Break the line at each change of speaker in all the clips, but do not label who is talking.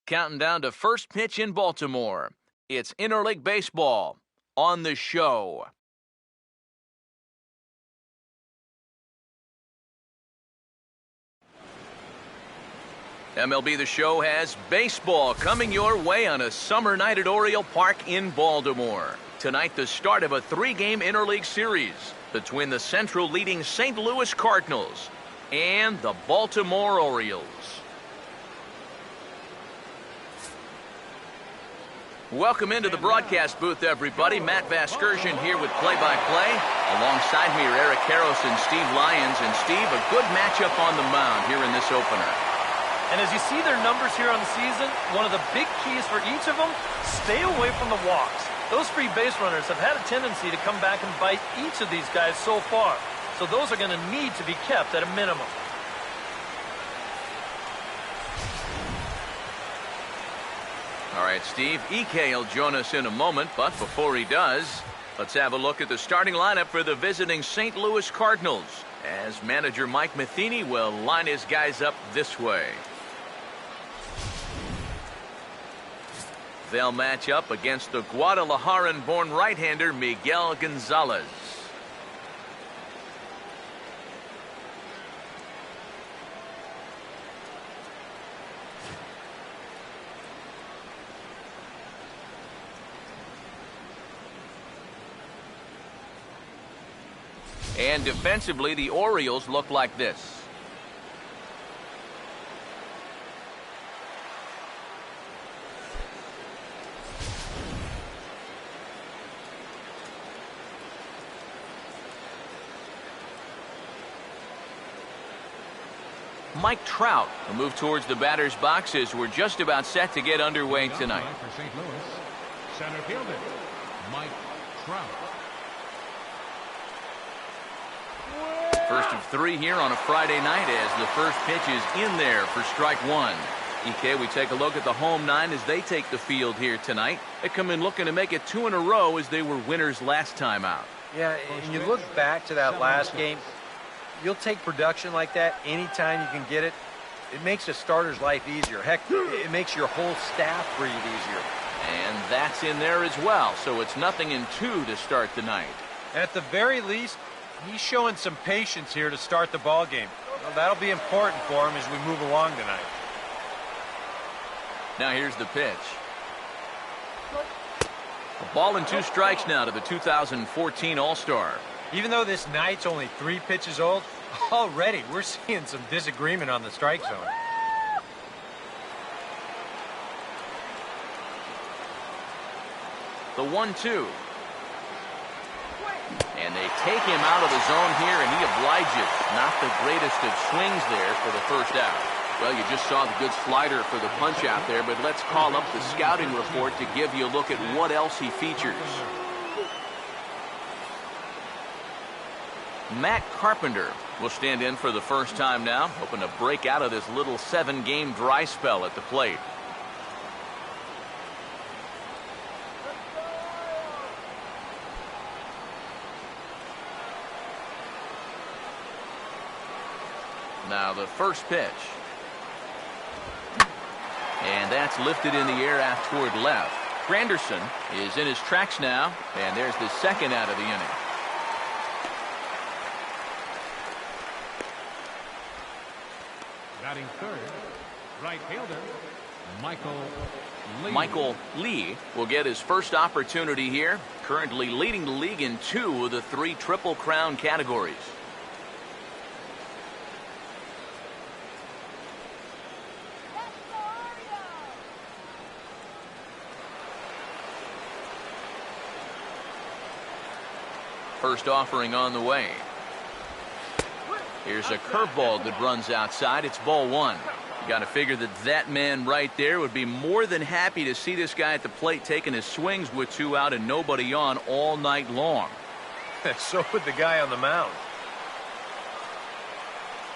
Counting down to first pitch in Baltimore. It's interleague baseball on the show. MLB The Show has baseball coming your way on a summer night at Oriole Park in Baltimore. Tonight, the start of a three-game interleague series between the Central leading St. Louis Cardinals and the Baltimore Orioles. Welcome into the broadcast booth, everybody. Matt Vasgersian here with play-by-play. Alongside me are Eric Karros and Steve Lyons. And Steve, a good matchup on the mound here in this opener.
And as you see their numbers here on the season, one of the big keys for each of them, stay away from the walks. Those free base runners have had a tendency to come back and bite each of these guys so far. So those are going to need to be kept at a minimum.
All right, Steve, EK will join us in a moment, but before he does, let's have a look at the starting lineup for the visiting St. Louis Cardinals, as manager Mike Matheny will line his guys up this way. They'll match up against the Guadalajaran-born right-hander Miguel Gonzalez. And defensively, the Orioles look like this. Mike Trout will move towards the batter's box as we're just about set to get underway tonight.
For St. Louis, center fielder, Mike Trout.
First of three here on a Friday night as the first pitch is in there for strike one. EK, we take a look at the home nine as they take the field here tonight. They come in looking to make it two in a row as they were winners last time out.
Yeah, and you look back to that last game, you'll take production like that anytime you can get it. It makes a starter's life easier. Heck, it makes your whole staff breathe easier.
And that's in there as well, so it's 0-2 to start the night.
At the very least, he's showing some patience here to start the ball game. Well, that'll be important for him as we move along tonight.
Now here's the pitch. A ball and two strikes now to the 2014 All-Star.
Even though this night's only 3 pitches old, already we're seeing some disagreement on the strike zone.
The 1-2. And they take him out of the zone here, and he obliges. Not the greatest of swings there for the first out. Well, you just saw the good slider for the punch out there, but let's call up the scouting report to give you a look at what else he features. Matt Carpenter will stand in for the first time now, hoping to break out of this little 7-game dry spell at the plate. Now the first pitch. And that's lifted in the air out toward left. Granderson is in his tracks now, and there's the second out of the inning.
Batting third, right fielder,
Michael Lee will get his first opportunity here, currently leading the league in 2 of the 3 Triple Crown categories. First offering on the way. Here's a curveball that runs outside. It's ball 1. You got to figure that man right there would be more than happy to see this guy at the plate taking his swings with 2 out and nobody on all night long.
So would the guy on the mound.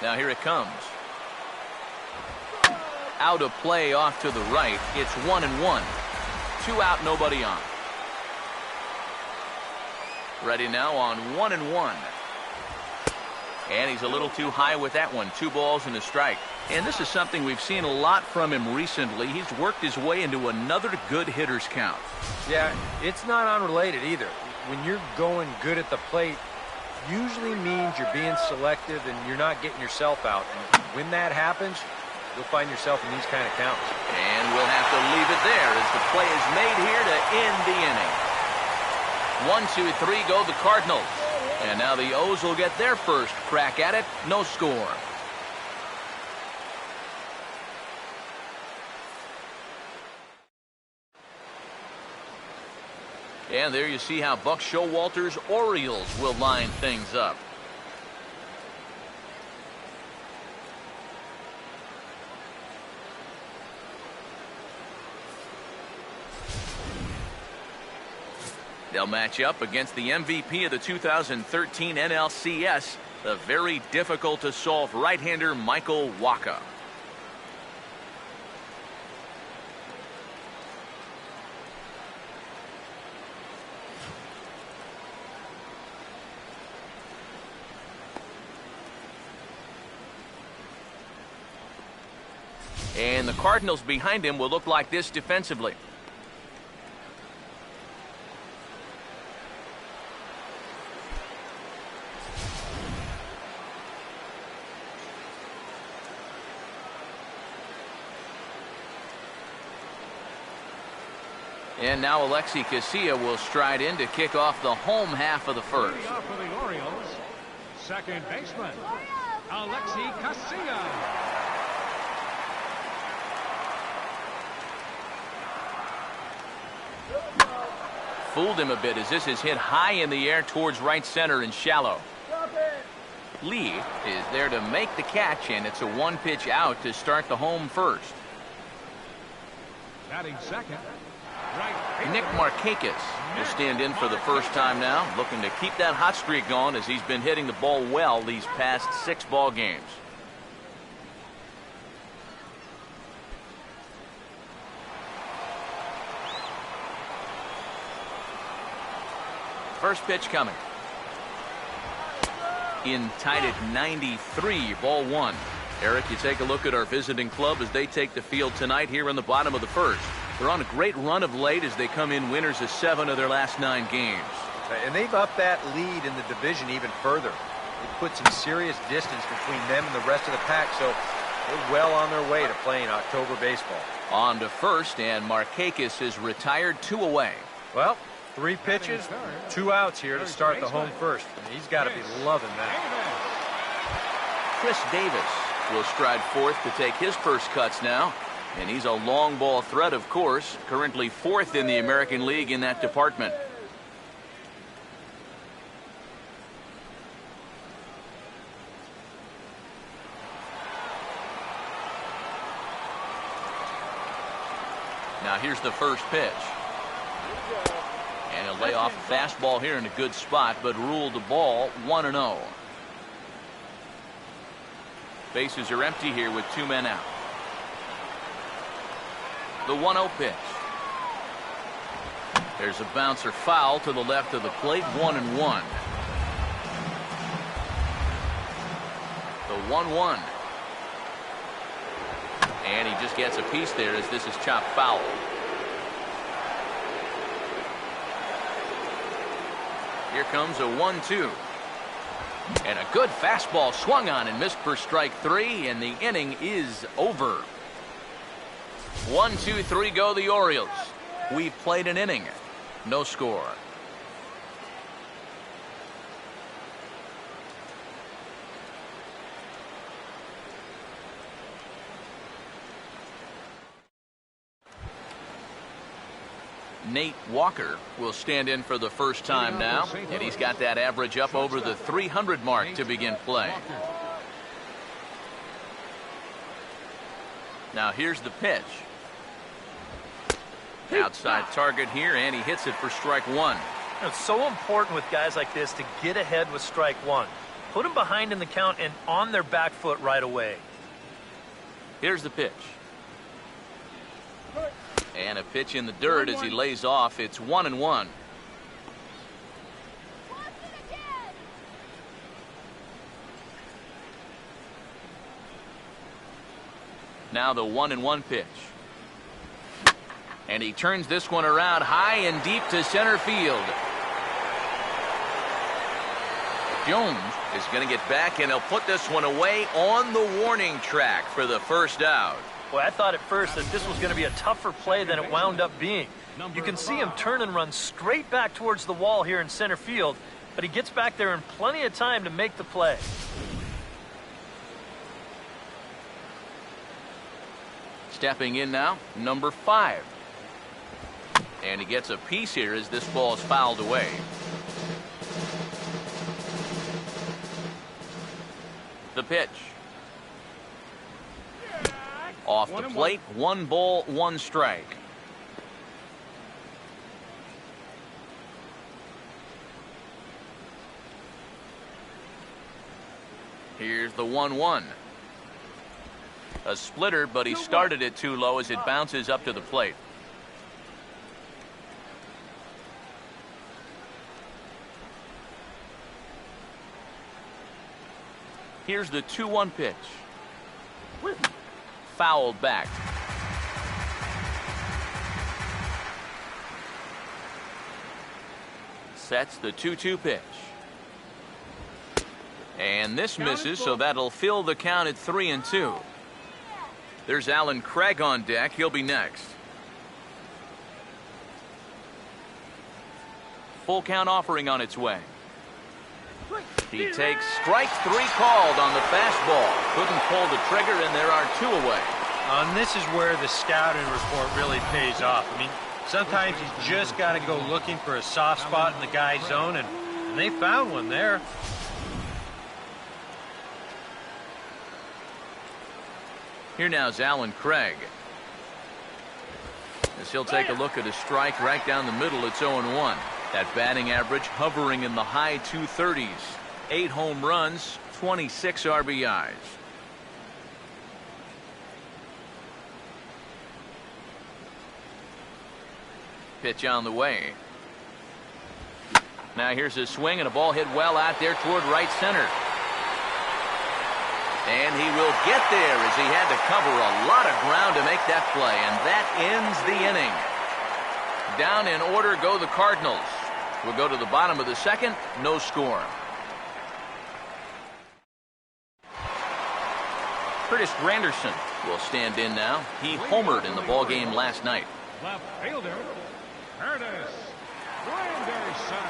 Now here it comes. Out of play off to the right. It's 1-1. 2 out, nobody on. Ready now on 1-1. And he's a little too high with that one. 2 balls and a strike. And this is something we've seen a lot from him recently. He's worked his way into another good hitter's count.
Yeah, it's not unrelated either. When you're going good at the plate, usually means you're being selective and you're not getting yourself out. And when that happens, you'll find yourself in these kind of counts.
And we'll have to leave it there as the play is made here to end the inning. 1, 2, 3 go the Cardinals. And now the O's will get their first crack at it. No score. And there you see how Buck Showalter's Orioles will line things up. They'll match up against the MVP of the 2013 NLCS, the very difficult-to-solve right-hander Michael Wacha. And the Cardinals behind him will look like this defensively. And now Alexi Casilla will stride in to kick off the home half of the first.
Leading off for the Orioles, second baseman, Alexi Casilla.
Fooled him a bit as this is hit high in the air towards right center and shallow. Lee is there to make the catch, and it's a 1-pitch out to start the home first.
Batting second,
Nick Markakis will stand in for the first time now, looking to keep that hot streak going as he's been hitting the ball well these past 6 ball games. First pitch coming. In tight at 93, ball 1. Eric, you take a look at our visiting club as they take the field tonight here in the bottom of the first. They're on a great run of late as they come in winners of 7 of their last 9 games.
And they've upped that lead in the division even further. They've put some serious distance between them and the rest of the pack, so they're well on their way to playing October baseball.
On to first, and Markakis is retired 2 away.
Well, 3 pitches, 2 outs here to start the home first. He's got to be loving that.
Chris Davis will stride forth to take his first cuts now. And he's a long ball threat, of course, currently 4th in the American League in that department. Now here's the first pitch. And he'll lay off a fastball here in a good spot, but ruled the ball 1-0. Bases are empty here with 2 men out. The 1-0 pitch. There's a bouncer foul to the left of the plate, 1-1. The 1-1. And he just gets a piece there as this is chopped foul. Here comes a 1-2. And a good fastball swung on and missed for strike 3, and the inning is over. 1, 2, 3 go the Orioles. We've played an inning. No score. Nate Walker will stand in for the first time now, and he's got that average up over the 300 mark to begin play. Now here's the pitch. Outside target here, and he hits it for strike 1.
It's so important with guys like this to get ahead with strike 1. Put them behind in the count and on their back foot right away.
Here's the pitch. And a pitch in the dirt as he lays off. It's 1-1. Now the 1-1 pitch. And he turns this one around high and deep to center field. Jones is going to get back, and he'll put this one away on the warning track for the first out.
Well, I thought at first that this was going to be a tougher play than it wound up being. You can see him turn and run straight back towards the wall here in center field, but he gets back there in plenty of time to make the play.
Stepping in now, number 5. And he gets a piece here as this ball is fouled away. The pitch. Off the plate, 1 ball, 1 strike. Here's the 1-1. A splitter, but he started it too low as it bounces up to the plate. Here's the 2-1 pitch. Fouled back. Sets the 2-2 pitch. And this misses, so that'll fill the count at 3-2. There's Alan Craig on deck. He'll be next. Full count offering on its way. He takes strike 3 called on the fastball. Couldn't pull the trigger, and there are 2 away.
And this is where the scouting report really pays off. I mean, sometimes you just got to go looking for a soft spot in the guy's zone, and they found one there.
Here now is Alan Craig. As he'll take a look at a strike right down the middle, it's 0-1. That batting average hovering in the high 230s. 8 home runs, 26 RBIs. Pitch on the way. Now here's a swing, and a ball hit well out there toward right center. And he will get there as he had to cover a lot of ground to make that play, and that ends the inning. Down in order go the Cardinals. We'll go to the bottom of the second, no score. Curtis Granderson will stand in now. He homered in the ballgame last night.
Left fielder, Curtis Granderson.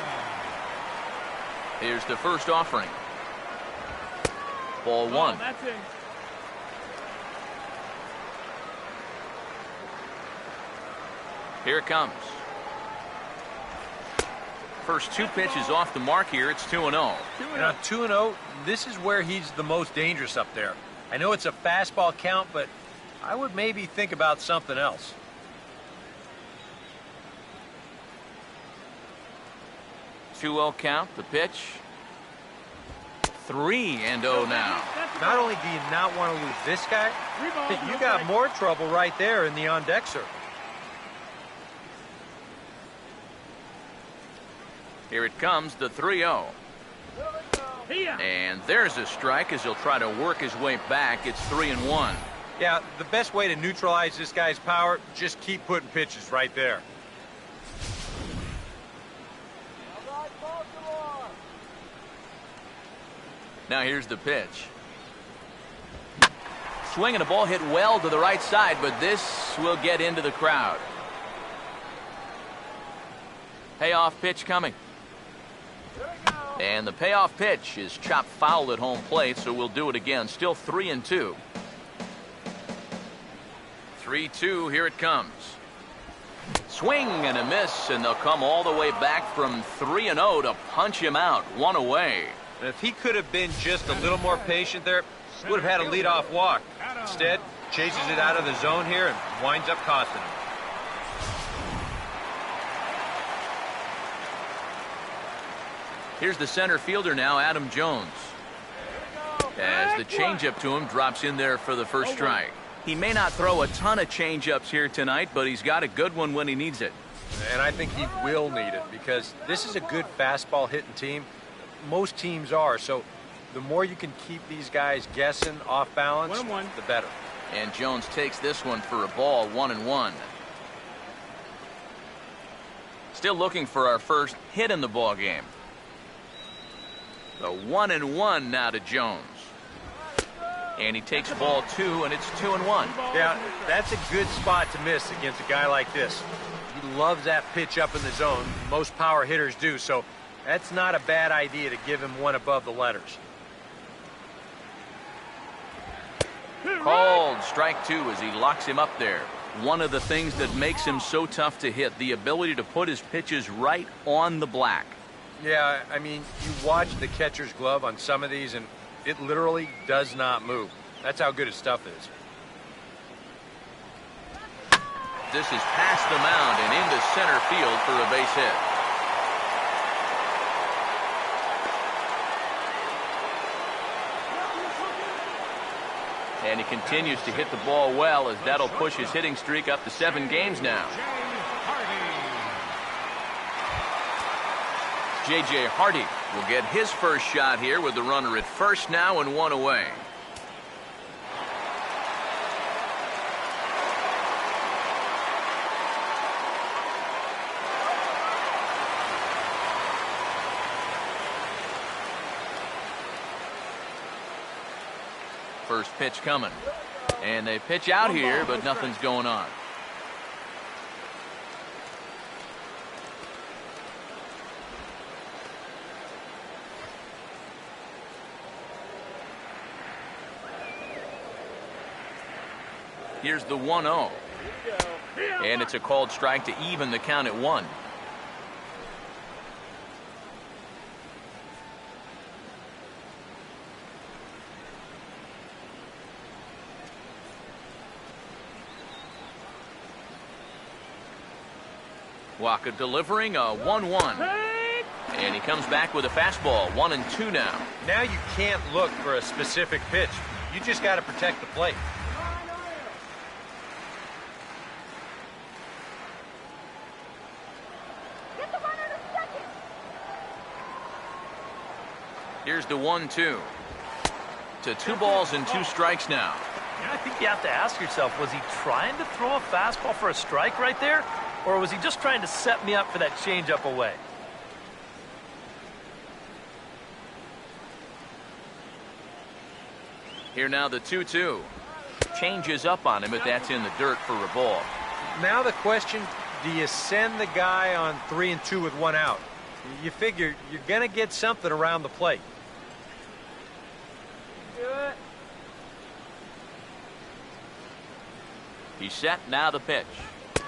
Here's the first offering. Ball 1.
That's it.
Here it comes. First 2 pitches off the mark here. It's 2-0.
Now 2-0, this is where he's the most dangerous up there. I know it's a fastball count, but I would maybe think about something else.
Two-0 count. The pitch. 3-0 now.
Not only do you not want to lose this guy, you got more trouble right there in the on-deck circle.
Here it comes, the 3-0. And there's a strike as he'll try to work his way back. It's 3-1.
Yeah, the best way to neutralize this guy's power, just keep putting pitches right there.
Now here's the pitch. Swing and a ball hit well to the right side, but this will get into the crowd. Payoff pitch coming. And the payoff pitch is chopped foul at home plate, so we'll do it again. Still 3-2. 3-2, here it comes. Swing and a miss, and they'll come all the way back from 3-0 to punch him out. 1 away.
And if he could have been just a little more patient there, would have had a leadoff walk. Instead, chases it out of the zone here and winds up costing him.
Here's the center fielder now, Adam Jones. As the changeup to him drops in there for the first strike. He may not throw a ton of changeups here tonight, but he's got a good one when he needs it.
And I think he will need it because this is a good fastball hitting team. Most teams are, so the more you can keep these guys guessing off balance, the better.
And Jones takes this one for a ball, 1-1. Still looking for our first hit in the ball game. The 1-1 now to Jones. And he takes ball 2, and it's 2-1.
Yeah, that's a good spot to miss against a guy like this. He loves that pitch up in the zone. Most power hitters do, so that's not a bad idea to give him one above the letters.
Called strike 2 as he locks him up there. One of the things that makes him so tough to hit, the ability to put his pitches right on the black.
Yeah, I mean, you watch the catcher's glove on some of these, and it literally does not move. That's how good his stuff is.
This is past the mound and into center field for a base hit. And he continues to hit the ball well, as that'll push his hitting streak up to 7 games now. J.J. Hardy will get his first shot here with the runner at first now and 1 away. First pitch coming. And they pitch out here, but nothing's going on. Here's the 1-0. And it's a called strike to even the count at 1. Waka delivering a 1-1. And he comes back with a fastball, 1-2 now.
Now you can't look for a specific pitch. You just got to protect the plate.
Here's the 1-2. To 2 balls and 2 strikes now.
I think you have to ask yourself, was he trying to throw a fastball for a strike right there? Or was he just trying to set me up for that changeup away?
Here now the 2-2. Changes up on him, but that's in the dirt for a ball.
Now the question, do you send the guy on 3-2 with 1 out? You figure you're going to get something around the plate.
He's set, now the pitch.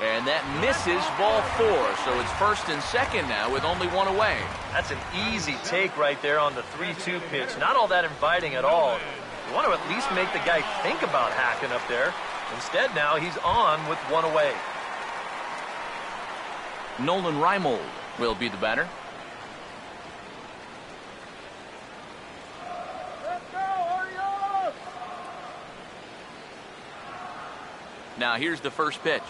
And that misses, ball 4. So it's first and second now with only 1 away.
That's an easy take right there on the 3-2 pitch. Not all that inviting at all. You want to at least make the guy think about hacking up there. Instead now he's on with 1 away.
Nolan Reimold will be the batter. Now here's the first pitch.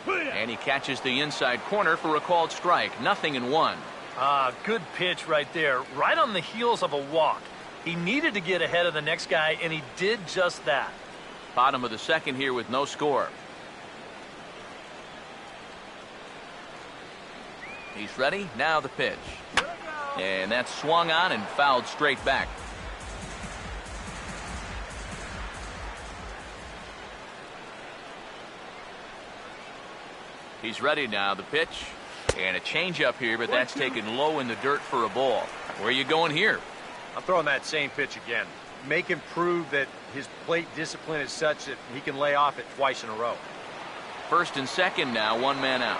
And he catches the inside corner for a called strike. 0-1.
Good pitch right there. Right on the heels of a walk. He needed to get ahead of the next guy, and he did just that.
Bottom of the second here with no score. He's ready. Now the pitch. And that's swung on and fouled straight back. He's ready now, the pitch. And a changeup here, but that's taken low in the dirt for a ball. Where are you going here?
I'm throwing that same pitch again. Make him prove that his plate discipline is such that he can lay off it twice in a row.
First and second now, 1 man out.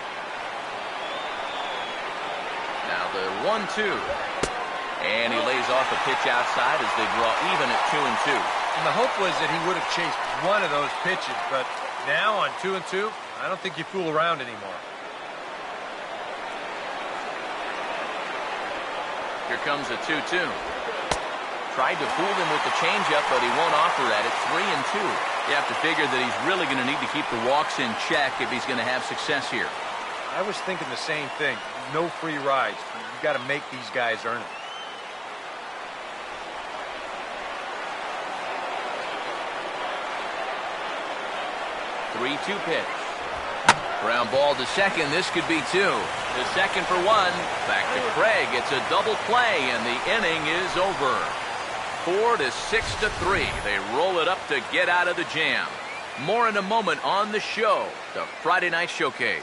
Now the 1-2. And he lays off a pitch outside as they draw even at 2-2.
And the hope was that he would have chased one of those pitches, but now on 2-2, I don't think you fool around anymore.
Here comes a 2-2. Tried to fool him with the changeup, but he won't offer at it. 3-2. You have to figure that he's really going to need to keep the walks in check if he's going to have success here.
I was thinking the same thing. No free rides. You've got to make these guys earn it.
3-2 pitch. Ground ball to second. This could be two. The second for one. Back to Craig. It's a double play, and the inning is over. 4-6-3. They roll it up to get out of the jam. More in a moment on the show, the Friday Night Showcase.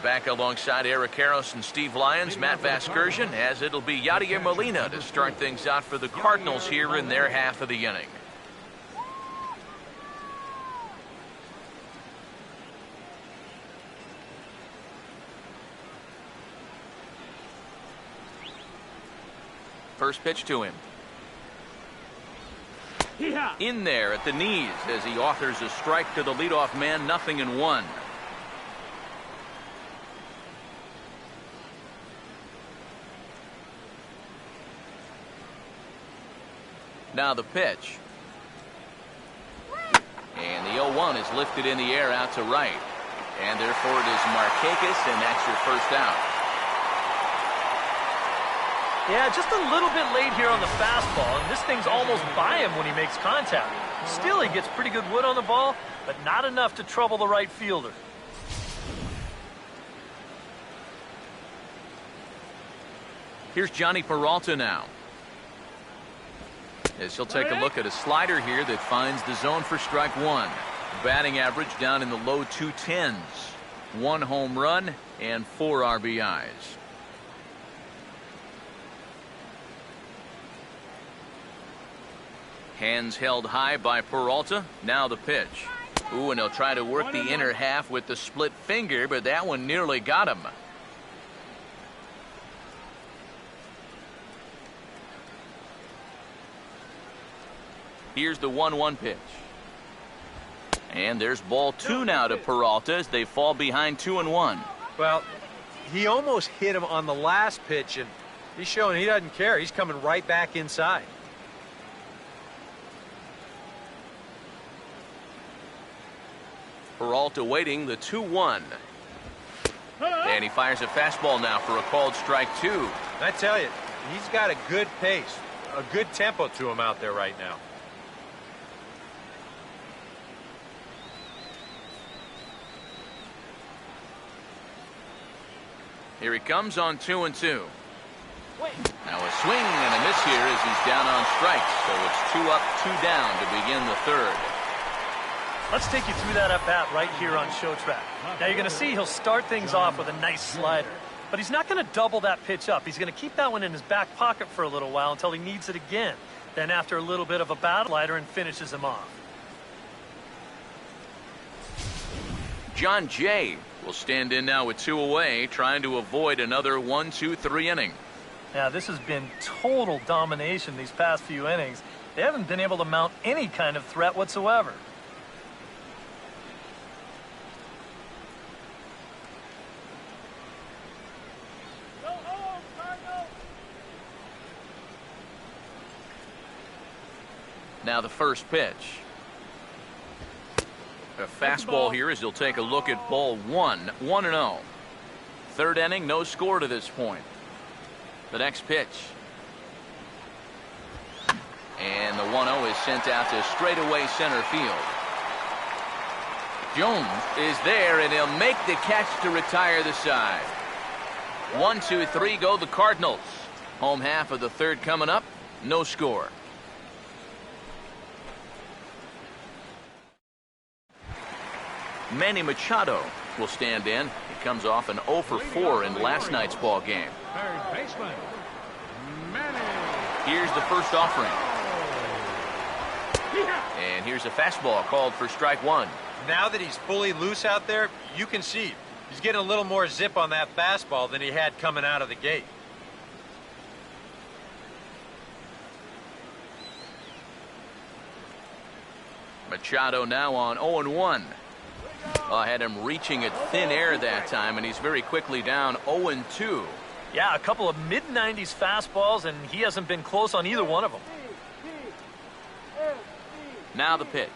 Back alongside Eric Karros and Steve Lyons, Matt Vasgersian, as it'll be Yadier Molina to start things out for the Cardinals here in their half of the inning. First pitch to him. In there at the knees as he offers a strike to the leadoff man, 0-1. Now the pitch. And the 0-1 is lifted in the air out to right. And therefore it is Markakis, and that's your first out.
Yeah, just a little bit late here on the fastball, and this thing's almost by him when he makes contact. Still, he gets pretty good wood on the ball, but not enough to trouble the right fielder.
Here's Johnny Peralta now. As he'll take a look at a slider here that finds the zone for strike one. Batting average down in the low 210s. 1 home run and 4 RBIs. Hands held high by Peralta. Now the pitch. Ooh, and he'll try to work the inner half with the split finger, but that one nearly got him. Here's the 1-1 pitch. And there's ball 2 now to Peralta as they fall behind 2-1.
Well, he almost hit him on the last pitch, and he's showing he doesn't care. He's coming right back inside.
Peralta waiting the 2-1. And he fires a fastball now for a called strike 2.
I tell you, he's got a good pace, a good tempo to him out there right now.
Here he comes on 2-2. Now a swing and a miss here as he's down on strikes. So it's 2 up, 2 down to begin the third.
Let's take you through that at-bat right here on Show Track. Now you're going to see he'll start things off with a nice slider. But he's not going to double that pitch up. He's going to keep that one in his back pocket for a little while until he needs it again. Then after a little bit of a battle, slider and finishes him off.
John Jay will stand in now with 2 away, trying to avoid another 1-2-3 inning.
Now this has been total domination these past few innings. They haven't been able to mount any kind of threat whatsoever.
Now the first pitch. A fastball here as he'll take a look at ball 1, 1-0. Third inning, no score to this point. The next pitch. And the 1-0 is sent out to straightaway center field. Jones is there, and he'll make the catch to retire the side. 1-2-3 go the Cardinals. Home half of the third coming up. No score. Manny Machado will stand in. He comes off an 0 for 4 in last night's ball game.
Third baseman, Manny.
Here's the first offering. And here's a fastball called for strike 1.
Now that he's fully loose out there, you can see he's getting a little more zip on that fastball than he had coming out of the gate.
Machado now on 0-1. I had him reaching at thin air that time, and he's very quickly down 0-2.
Yeah, a couple of mid-90s fastballs, and he hasn't been close on either one of them.
Now the pitch.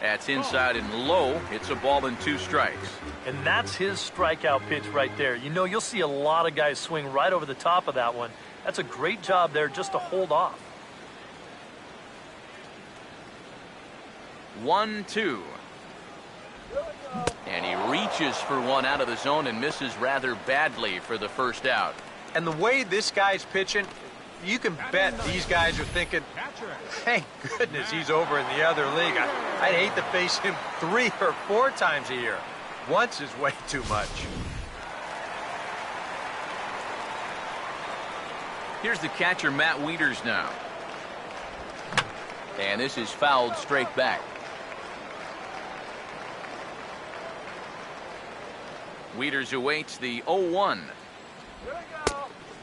That's inside and low. It's a ball and 2 strikes.
And that's his strikeout pitch right there. You know, you'll see a lot of guys swing right over the top of that one. That's a great job there just to hold off.
1-2. And he reaches for one out of the zone and misses rather badly for the first out.
And the way this guy's pitching, you can bet these guys are thinking, thank goodness he's over in the other league. I'd hate to face him 3 or 4 times a year. Once is way too much.
Here's the catcher, Matt Wieters, now. And this is fouled straight back. Wieters awaits the 0-1.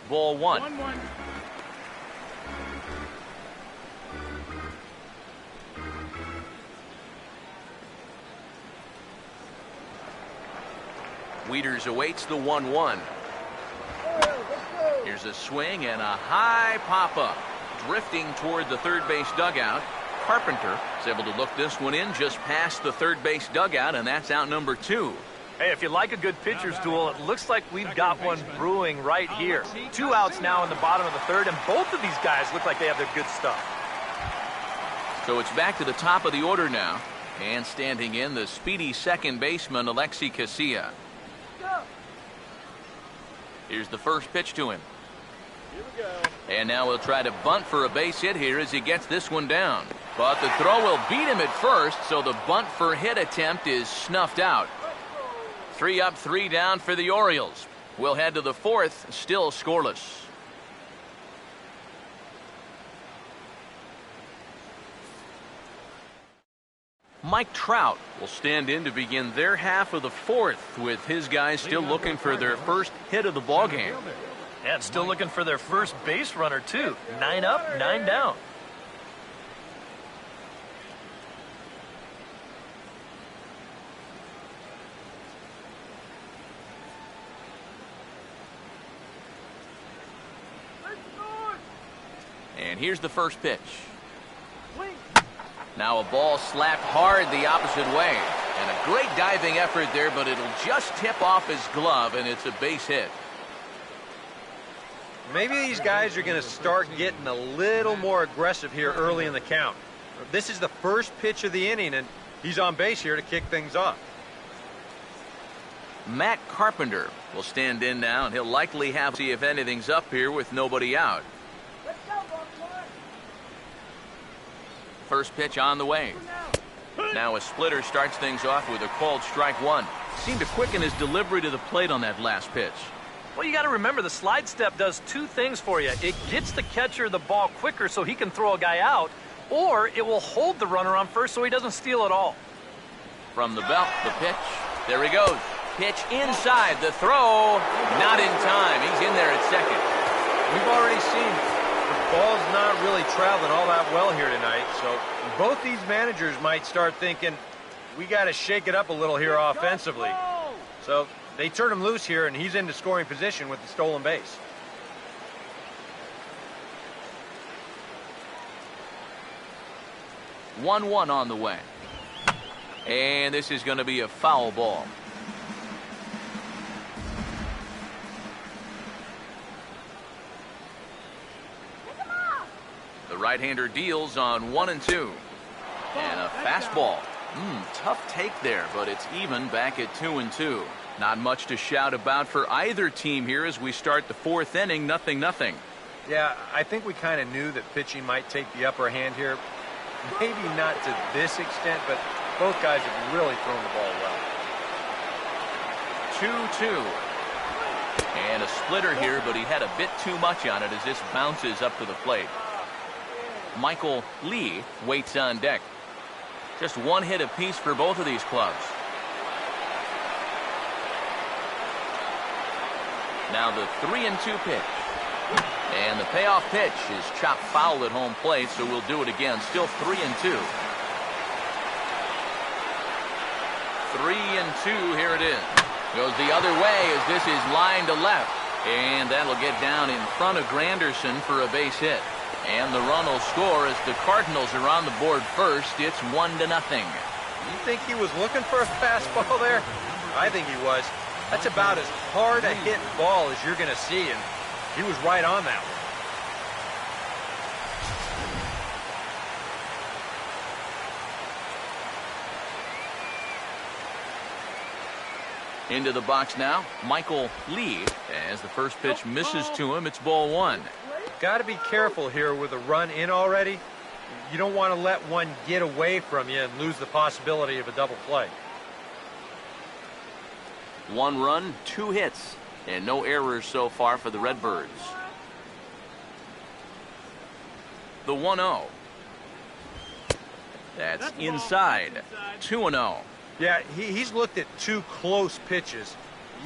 Ball 1.
1-1.
Wieters awaits the 1-1. Here's a swing and a high pop-up. Drifting toward the third base dugout. Carpenter is able to look this one in just past the third base dugout, and that's out number 2.
Hey, if you like a good pitcher's duel, it looks like we've got one brewing right here. 2 outs now in the bottom of the third, and both of these guys look like they have their good stuff.
So it's back to the top of the order now. And standing in, the speedy second baseman, Alexi Casilla. Here's the first pitch to him. And now he'll try to bunt for a base hit here as he gets this one down. But the throw will beat him at first, so the bunt for hit attempt is snuffed out. 3 up, 3 down for the Orioles. We'll head to the 4th, still scoreless. Mike Trout will stand in to begin their half of the 4th, with his guys still looking for their first hit of the ballgame.
And still looking for their first base runner, too. 9 up, 9 down.
And here's the first pitch. Now a ball slapped hard the opposite way. And a great diving effort there, but it'll just tip off his glove, and it's a base hit.
Maybe these guys are going to start getting a little more aggressive here early in the count. This is the first pitch of the inning, and he's on base here to kick things off.
Matt Carpenter will stand in now, and he'll likely have to see if anything's up here with nobody out. First pitch on the way. Now a splitter starts things off with a called strike 1. Seemed to quicken his delivery to the plate on that last pitch.
Well, you got to remember the slide step does 2 things for you. It gets the catcher the ball quicker so he can throw a guy out, or it will hold the runner on first so he doesn't steal it all.
From the belt, the pitch. There he goes. Pitch inside. The throw. Not in time. He's in there at second.
We've already seen the ball's not really traveling all that well here tonight, so both these managers might start thinking, we got to shake it up a little here offensively. So they turn him loose here, and he's into scoring position with the stolen base.
One on the way. And this is going to be a foul ball. The right-hander deals on 1 and 2. And a fastball. Tough take there, but it's even back at 2 and 2. Not much to shout about for either team here as we start the 4th inning, 0-0.
Yeah, I think we kind of knew that pitching might take the upper hand here. Maybe not to this extent, but both guys have really thrown the ball well.
2-2. And a splitter here, but he had a bit too much on it as this bounces up to the plate. Michael Lee waits on deck. Just 1 hit apiece for both of these clubs. Now the 3-2 pitch. And the payoff pitch is chopped foul at home plate, so we'll do it again. Still 3-2. 3-2, here it is. Goes the other way as this is lined to left. And that'll get down in front of Granderson for a base hit. And the run will score as the Cardinals are on the board first. It's 1-0.
You think he was looking for a fastball there? I think he was. That's about as hard a hit ball as you're going to see, and he was right on that one.
Into the box now, Michael Lee. As the first pitch misses to him, it's ball one.
Got to be careful here with a run in already. You don't want to let one get away from you and lose the possibility of a double play.
1 run, 2 hits, and no errors so far for the Redbirds. The 1-0. That's inside. 2-0.
Yeah, he's looked at 2 close pitches.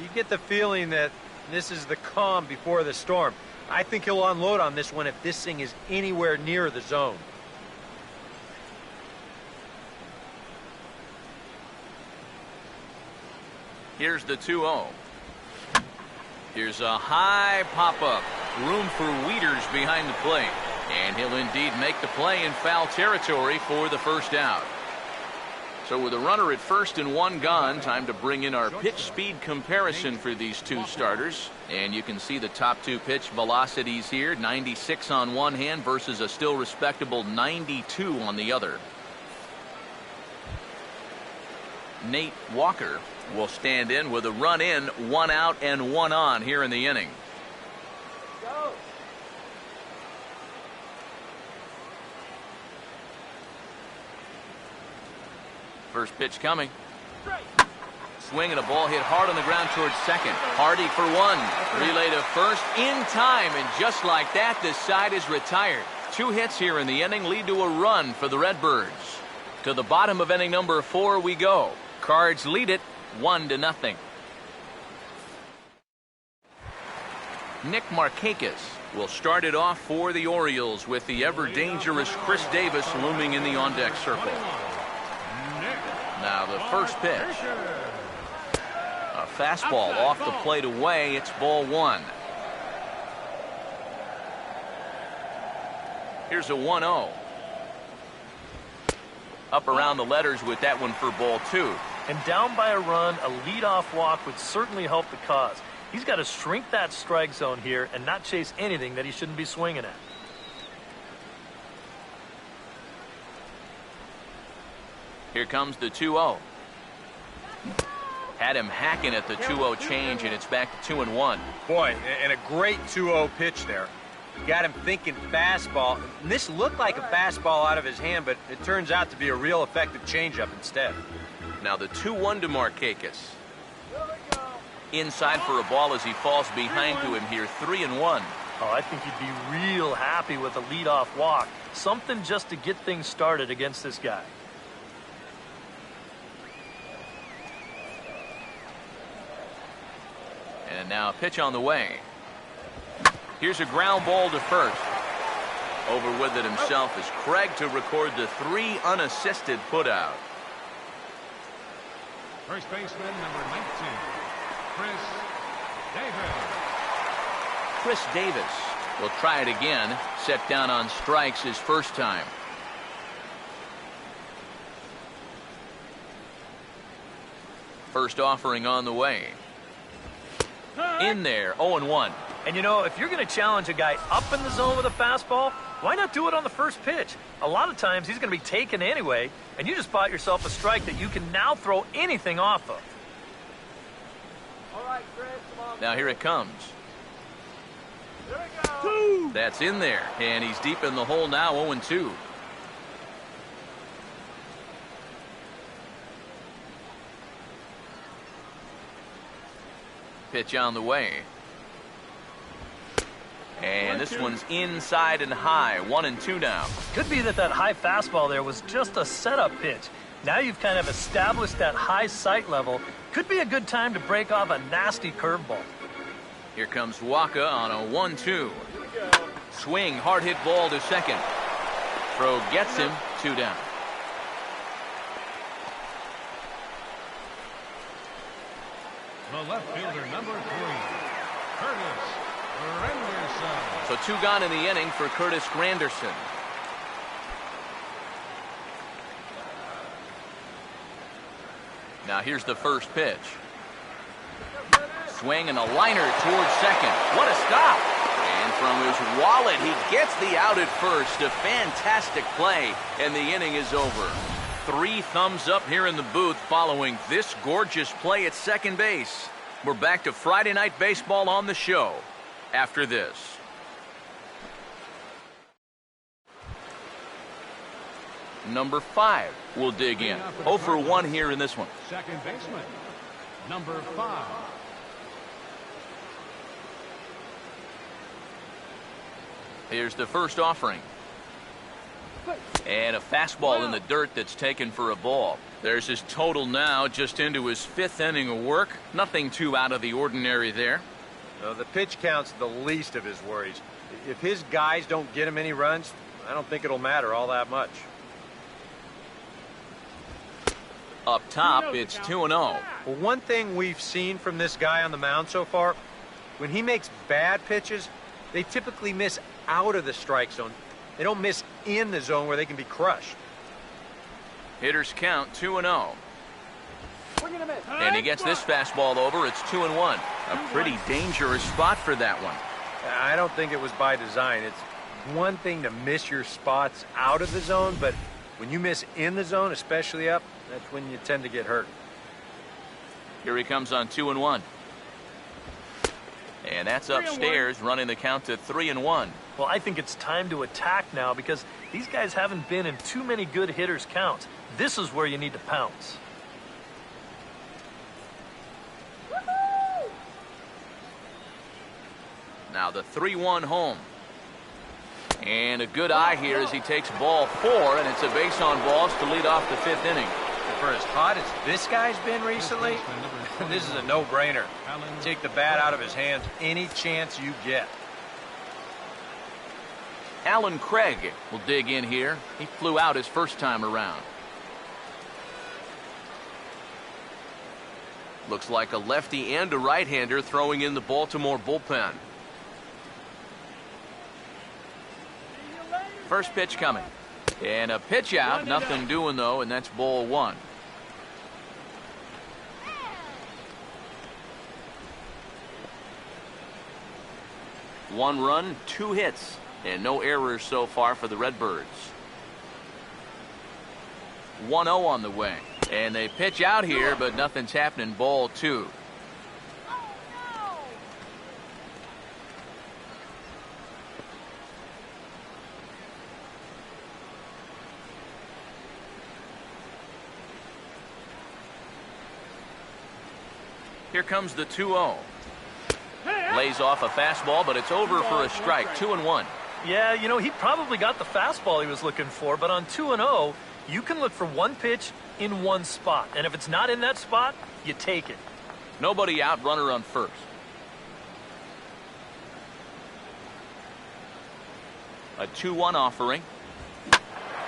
You get the feeling that this is the calm before the storm. I think he'll unload on this one if this thing is anywhere near the zone.
Here's the 2-0. Here's a high pop-up. Room for Wieters behind the plate. And he'll indeed make the play in foul territory for the first out. So with a runner at first and 1 gone, time to bring in our pitch speed comparison for these 2 starters. And you can see the top 2 pitch velocities here. 96 on one hand versus a still respectable 92 on the other. Nate Walker will stand in with a run in, 1 out and 1 on here in the inning. First pitch coming. Swing and a ball hit hard on the ground towards second. Hardy for 1. Relay to first in time, and just like that, the side is retired. 2 hits here in the inning lead to a run for the Redbirds. To the bottom of inning number 4 we go. Cards lead it 1-0. Nick Markakis will start it off for the Orioles with the ever-dangerous Chris Davis looming in the on-deck circle. Now the first pitch. A fastball off the plate away. It's ball 1. Here's a 1-0. Up around the letters with that one for ball 2.
And down by a run, a leadoff walk would certainly help the cause. He's got to shrink that strike zone here and not chase anything that he shouldn't be swinging at.
Here comes the 2-0. Had him hacking at the 2-0 change, and it's back to 2-1.
Boy, and a great 2-0 pitch there. Got him thinking fastball. And this looked like a fastball out of his hand, but it turns out to be a real effective changeup instead.
Now the 2-1 to Markakis. Inside for a ball as he falls behind to him here, 3-1.
Oh, I think he'd be real happy with a leadoff walk. Something just to get things started against this guy.
And now a pitch on the way. Here's a ground ball to first. Over with it himself is Craig to record the 3 unassisted putout.
First baseman, number 19, Chris Davis.
Chris Davis will try it again. Set down on strikes his first time. First offering on the way. In there, 0-1.
And you know, if you're going to challenge a guy up in the zone with a fastball, why not do it on the first pitch? A lot of times he's going to be taken anyway, and you just bought yourself a strike that you can now throw anything off of.
All right, Chris, come on.
Now here it comes.
There we go.
That's in there, and he's deep in the hole now, 0-2. Pitch on the way. And this one's inside and high, 1-2 now.
Could be that high fastball there was just a setup pitch. Now you've kind of established that high sight level. Could be a good time to break off a nasty curveball.
Here comes Waka on a 1-2. Swing, hard hit ball to second. Throw gets him, 2 down.
The left fielder, number 3, Curtis Granderson.
So 2 gone in the inning for Curtis Granderson. Now here's the first pitch. Swing and a liner towards second. What a stop. And from his wallet, he gets the out at first. A fantastic play, and the inning is over. 3 thumbs up here in the booth following this gorgeous play at second base. We're back to Friday Night Baseball on the show after this. Number 5 will dig in. 0 for 1 here in this one.
Second baseman, number 5.
Here's the first offering. And a fastball in the dirt that's taken for a ball. There's his total now, just into his 5th inning of work. Nothing too out of the ordinary there.
The pitch count's the least of his worries. If his guys don't get him any runs, I don't think it'll matter all that much.
Up top, it's 2-0.
Well, one thing we've seen from this guy on the mound so far, when he makes bad pitches, they typically miss out of the strike zone. They don't miss in the zone where they can be crushed.
Hitters count 2-0. And he gets this fastball over. It's 2-1. A pretty dangerous spot for that one.
I don't think it was by design. It's one thing to miss your spots out of the zone, but when you miss in the zone, especially up, that's when you tend to get hurt.
Here he comes on 2-1. And that's upstairs, running the count to 3-1.
Well, I think it's time to attack now because these guys haven't been in too many good hitters' counts. This is where you need to pounce.
Now the 3-1 home. And a good eye here as he takes ball 4, and it's a base on balls to lead off the 5th inning.
For as hot as this guy's been recently, this is a no-brainer. Take the bat out of his hands any chance you get.
Alan Craig will dig in here. He flew out his first time around. Looks like a lefty and a right-hander throwing in the Baltimore bullpen. First pitch coming. And a pitch out. Nothing doing, though, and that's ball 1. One run, 2 hits, and no errors so far for the Redbirds. 1-0 on the way. And they pitch out here, but nothing's happening. Ball 2. Here comes the 2-0. Lays off a fastball, but it's over for a strike. 2-1.
Yeah, you know, he probably got the fastball he was looking for, but on 2-0, you can look for one pitch in one spot. And if it's not in that spot, you take it.
Nobody out, runner on first. A 2-1 offering.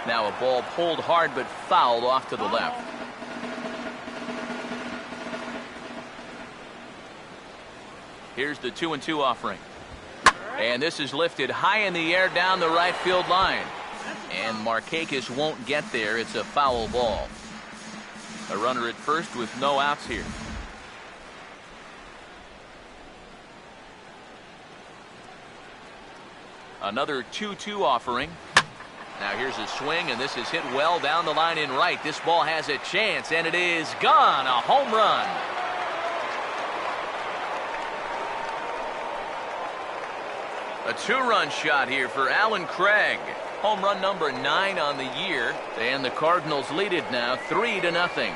Now a ball pulled hard but fouled off to the left. Here's the 2-2 offering. And this is lifted high in the air down the right field line. And Markakis won't get there. It's a foul ball. A runner at first with no outs here. Another 2-2 offering. Now here's a swing, and this is hit well down the line in right. This ball has a chance, and it is gone. A home run. A 2-run shot here for Alan Craig. Home run number 9 on the year. And the Cardinals lead it now 3-0.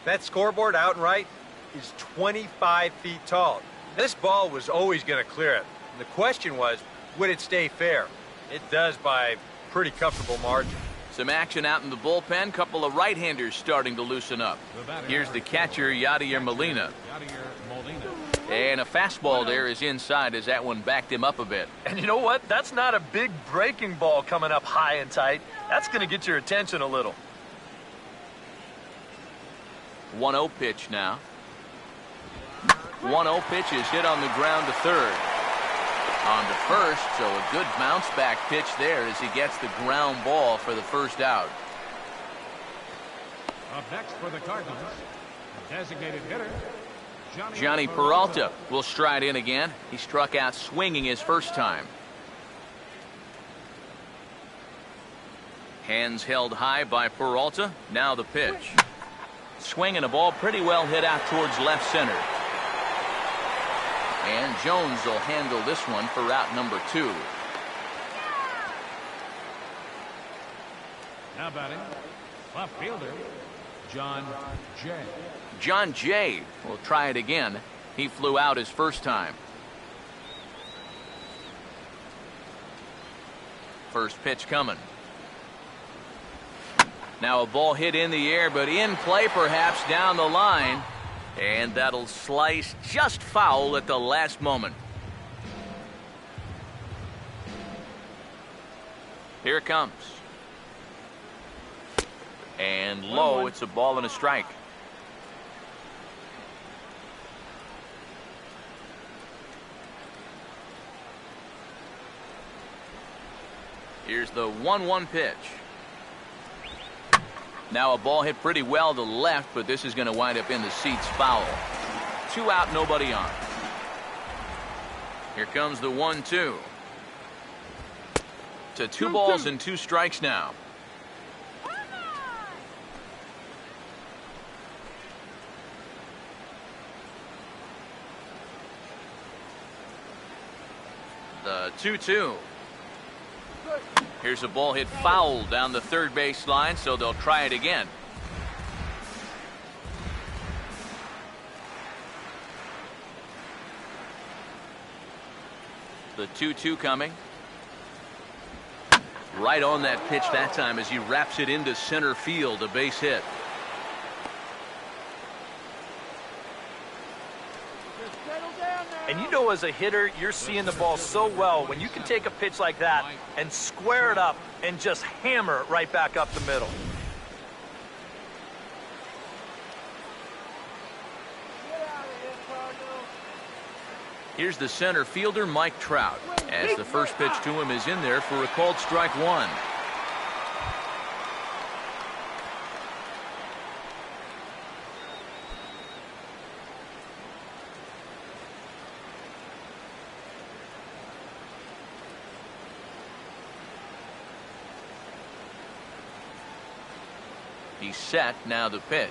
That scoreboard out and right is 25 feet tall. This ball was always going to clear it. And the question was, would it stay fair? It does by pretty comfortable margin.
Some action out in the bullpen. Couple of right-handers starting to loosen up. Here's the catcher, Yadier Molina. And a fastball there is inside as that one backed him up a bit.
And you know what? That's not a big breaking ball coming up high and tight. That's going to get your attention a little.
1-0 pitch now. 1-0 pitch is hit on the ground to third. On to first, so a good bounce back pitch there as he gets the ground ball for the first out.
Up next for the Cardinals, the designated hitter,
Johnny Peralta will stride in again. He struck out swinging his first time. Hands held high by Peralta. Now the pitch. Swinging a ball pretty well hit out towards left center. And Jones will handle this one for out number 2.
Now batting, left fielder, John Jay.
John Jay will try it again. He flew out his first time. First pitch coming. Now a ball hit in the air, but in play perhaps down the line. And that'll slice just foul at the last moment. Here it comes. And low, it's a ball and a strike. Here's the 1-1 pitch. Now a ball hit pretty well to left, but this is going to wind up in the seats foul. 2 out, nobody on. Here comes the 1-2. To 2 balls and 2 strikes now. The 2-2. Here's a ball hit foul down the third base line, so they'll try it again. The 2-2 coming. Right on that pitch that time as he wraps it into center field, a base hit.
And you know, as a hitter, you're seeing the ball so well when you can take a pitch like that and square it up and just hammer it right back up the middle.
Here's the center fielder, Mike Trout, as the first pitch to him is in there for a called strike 1. He's set. Now the pitch.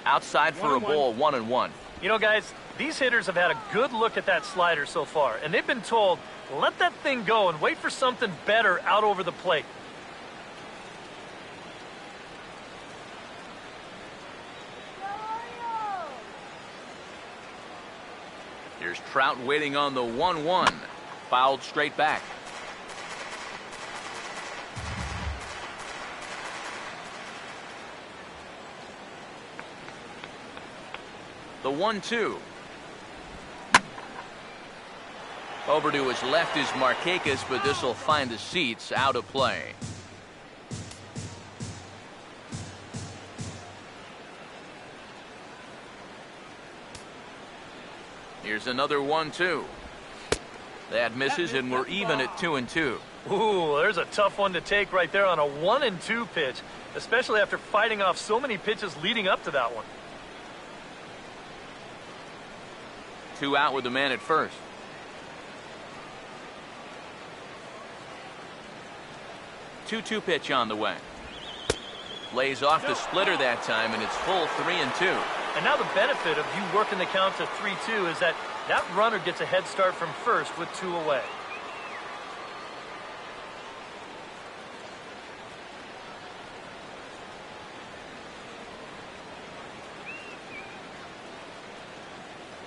Outside for a ball, 1-1.
You know, guys, these hitters have had a good look at that slider so far, and they've been told, let that thing go and wait for something better out over the plate.
Here's Trout waiting on the 1-1. Fouled straight back. The 1-2. Over to his left is Markakis, but this will find the seats out of play. Here's another 1-2. That misses, and we're even at 2-2.
Ooh, there's a tough one to take right there on a 1-2 pitch, especially after fighting off so many pitches leading up to that one.
2 out with the man at first. Two pitch on the way. Lays off the splitter that time, and it's full 3-2.
And now the benefit of you working the count to 3-2 is that runner gets a head start from first with 2 away.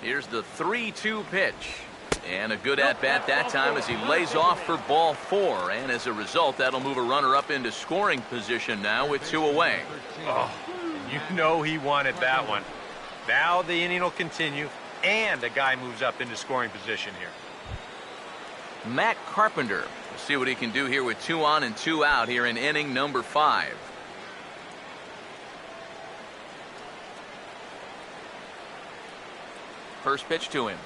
Here's the 3-2 pitch. And a good at-bat that time as he lays off for ball 4. And as a result, that'll move a runner up into scoring position now with 2 away.
Oh, you know he wanted that one. Now the inning will continue. and a guy moves up into scoring position here.
Matt Carpenter. We'll see what he can do here with 2 on and 2 out here in inning number 5. First pitch to him.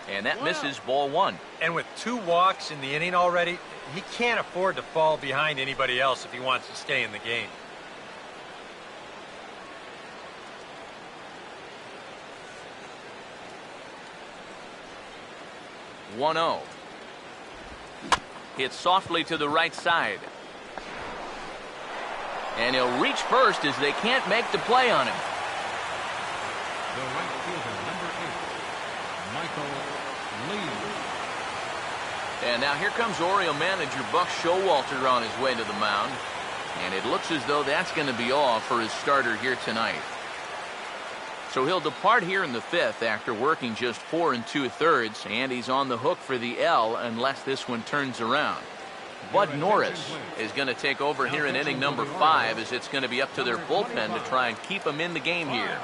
And that misses, ball 1.
And with 2 walks in the inning already, he can't afford to fall behind anybody else if he wants to stay in the game.
One 0. Hit softly to the right side. And he'll reach first as they can't make the play on him.
The right fielder, number 8, Michael Lee.
And now here comes Oriole manager Buck Showalter on his way to the mound. And it looks as though that's going to be all for his starter here tonight. So he'll depart here in the 5th after working just 4 2/3, and he's on the hook for the L unless this one turns around. Bud Norris is going to take over here in inning number 5, as it's going to be up to their bullpen to try and keep him in the game here.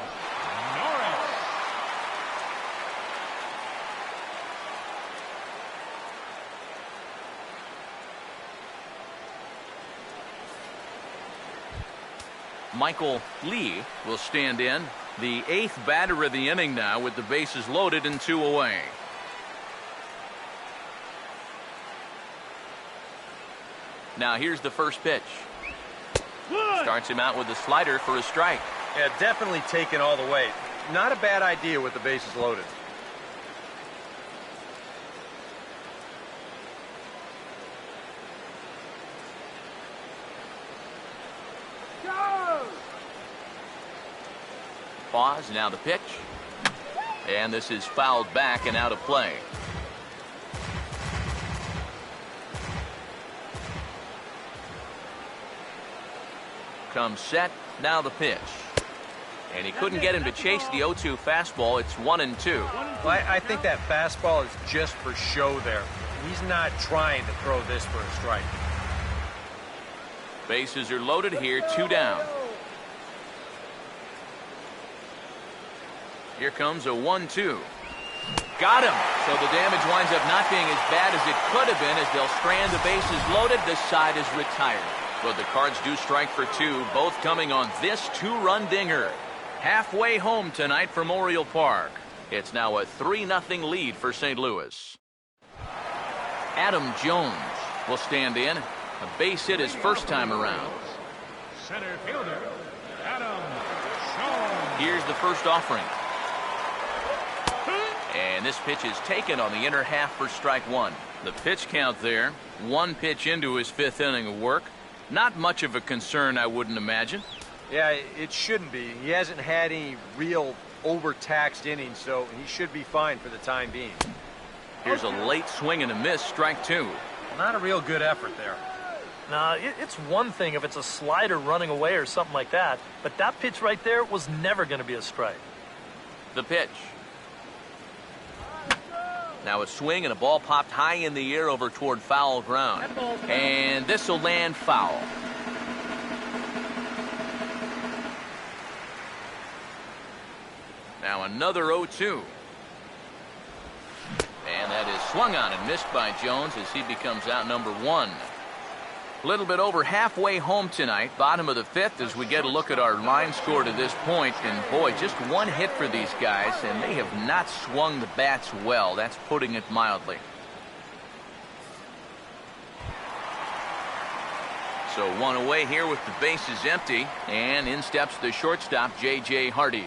Michael Lee will stand in, the 8th batter of the inning now with the bases loaded and 2 away. Now here's the first pitch. Starts him out with a slider for a strike.
Yeah, definitely taken all the way. Not a bad idea with the bases loaded.
Pause, now the pitch. And this is fouled back and out of play. Comes set, now the pitch. And he couldn't get him to chase the 0-2 fastball. It's 1-2.
Well, I think that fastball is just for show there. He's not trying to throw this for a strike.
Bases are loaded here, 2 down. Here comes a 1-2. Got him. So the damage winds up not being as bad as it could have been, as they'll strand the bases loaded. This side is retired. But the Cards do strike for 2, both coming on this 2-run dinger. Halfway home tonight from Oriole Park. It's now a 3-0 lead for St. Louis. Adam Jones will stand in. A base hit his first time around.
Center fielder, Adam Jones.
Here's the first offering. And this pitch is taken on the inner half for strike 1. The pitch count there, 1 pitch into his 5th inning of work. Not much of a concern, I wouldn't imagine.
Yeah, it shouldn't be. He hasn't had any real overtaxed innings, so he should be fine for the time being.
Here's a late swing and a miss, strike 2.
Not a real good effort there.
Nah, it's one thing if it's a slider running away or something like that, but that pitch right there was never going to be a strike.
The pitch. Now a swing and a ball popped high in the air over toward foul ground. And this will land foul. Now another 0-2. And that is swung on and missed by Jones as he becomes out number 1. A little bit over halfway home tonight, bottom of the 5th, as we get a look at our line score to this point. And boy, just 1 hit for these guys, and they have not swung the bats well. That's putting it mildly. So 1 away here with the bases empty, and in steps the shortstop, J.J. Hardy.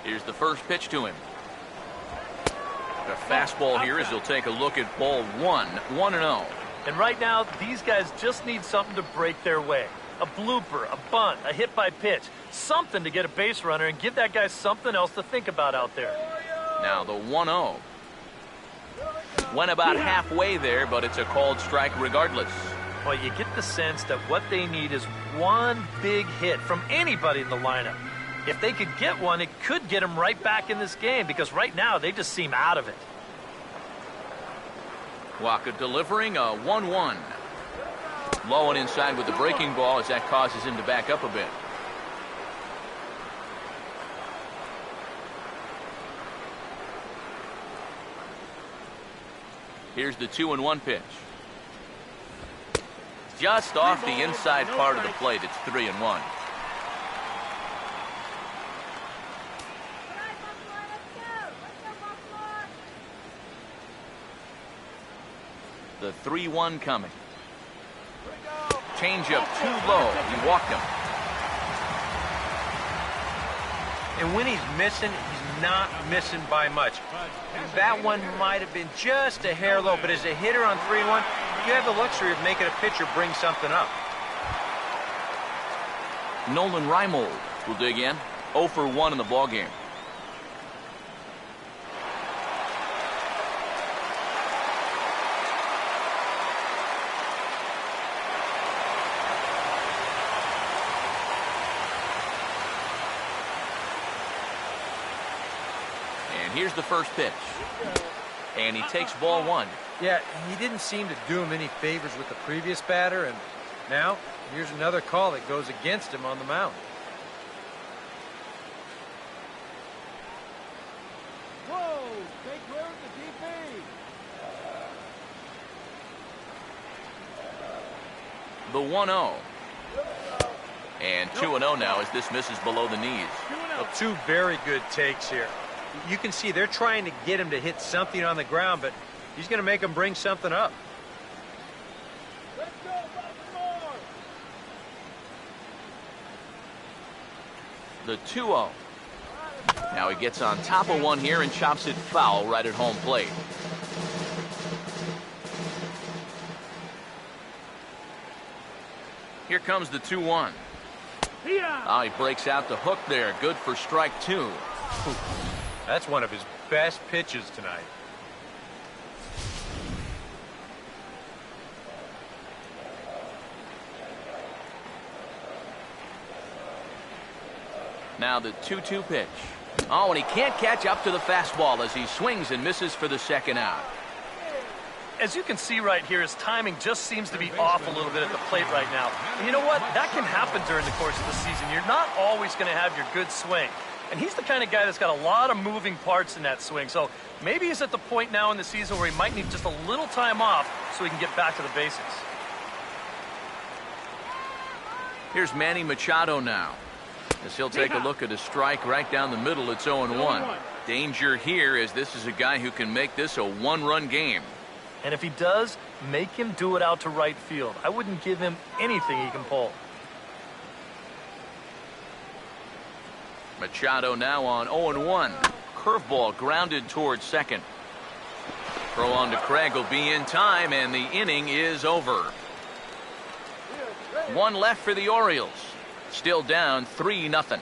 Here's the first pitch to him. A fastball here as he'll take a look at ball 1, 1-0.
And right now, these guys just need something to break their way. A blooper, a bunt, a hit by pitch, something to get a base runner and give that guy something else to think about out there.
Now the 1-0. Went about halfway there, but it's a called strike regardless.
Well, you get the sense that what they need is 1 big hit from anybody in the lineup. If they could get one, it could get them right back in this game, because right now they just seem out of it.
Waka delivering a 1-1. Low and inside with the breaking ball as that causes him to back up a bit. Here's the 2-1 pitch. Just off the inside part of the plate. It's 3-1. The 3-1 coming. Changeup too low. He walked him.
And when he's missing, he's not missing by much. That one might have been just a hair low, but as a hitter on 3-1, you have the luxury of making a pitcher bring something up.
Nolan Reimold will dig in. 0 for 1 in the ballgame. Here's the first pitch. And he takes ball 1.
Yeah, he didn't seem to do him any favors with the previous batter, and now here's another call that goes against him on the mound.
Whoa! Take clear of the DP.
The 1-0. And 2-0 now as this misses below the knees.
Well, 2 very good takes here. You can see they're trying to get him to hit something on the ground, but he's going to make him bring something up.
Let's go, Baltimore!
The 2-0. Now he gets on top of one here and chops it foul right at home plate. Here comes the 2-1. Oh, he breaks out the hook there. Good for strike 2.
That's one of his best pitches tonight.
Now the 2-2 pitch. Oh, and he can't catch up to the fastball as he swings and misses for the second out.
As you can see right here, his timing just seems to be off a little bit at the plate right now. And you know what? That can happen during the course of the season. You're not always going to have your good swing. And he's the kind of guy that's got a lot of moving parts in that swing. So maybe he's at the point now in the season where he might need just a little time off so he can get back to the basics.
Here's Manny Machado now. As he'll take a look at a strike right down the middle. It's 0-1. Danger here as this is a guy who can make this a one-run game.
And if he does, make him do it out to right field. I wouldn't give him anything he can pull.
Machado now on 0-1. Curveball grounded towards second. Throw on to Craig will be in time, and the inning is over. 1 left for the Orioles. Still down 3-0.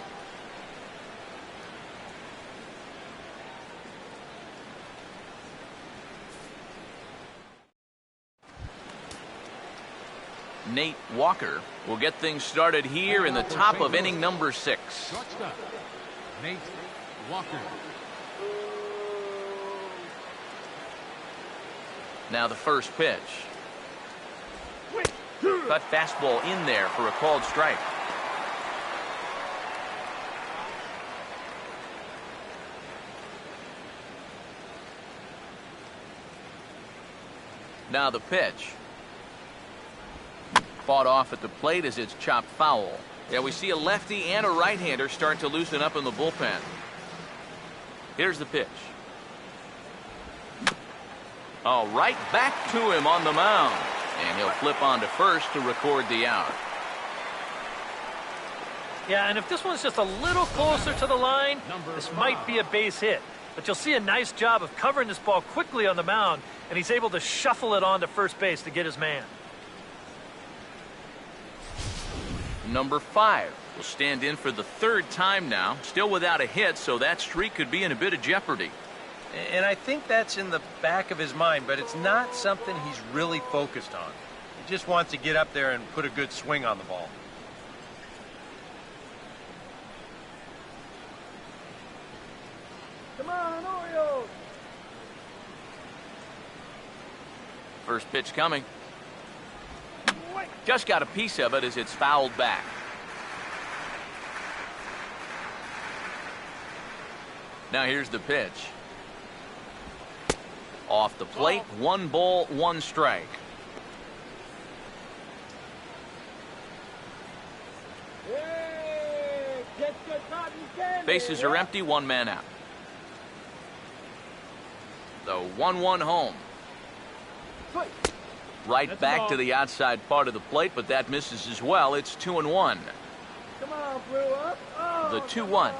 Nate Walker will get things started here in the top of inning number 6.
Shortstop, Nate Walker.
Now the first pitch. Cut fastball in there for a called strike. Now the pitch. Fought off at the plate as it's chopped foul. Yeah, we see a lefty and a right-hander start to loosen up in the bullpen. Here's the pitch. Oh, right back to him on the mound. And he'll flip on to first to record the out.
Yeah, and if this one's just a little closer to the line, this might be a base hit. But you'll see a nice job of covering this ball quickly on the mound, and he's able to shuffle it on to first base to get his man.
Number 5 will stand in for the 3rd time now. Still without a hit, so that streak could be in a bit of jeopardy.
And I think that's in the back of his mind, but it's not something he's really focused on. He just wants to get up there and put a good swing on the ball.
Come on, Orioles!
First pitch coming. Just got a piece of it as it's fouled back. Now here's the pitch. Off the plate, 1 ball, 1 strike. Bases are empty, 1 man out. The 1-1 home. Right back to the outside part of the plate, but that misses as well. It's 2-1.
Come on, Blue, up. Oh,
The 2-1.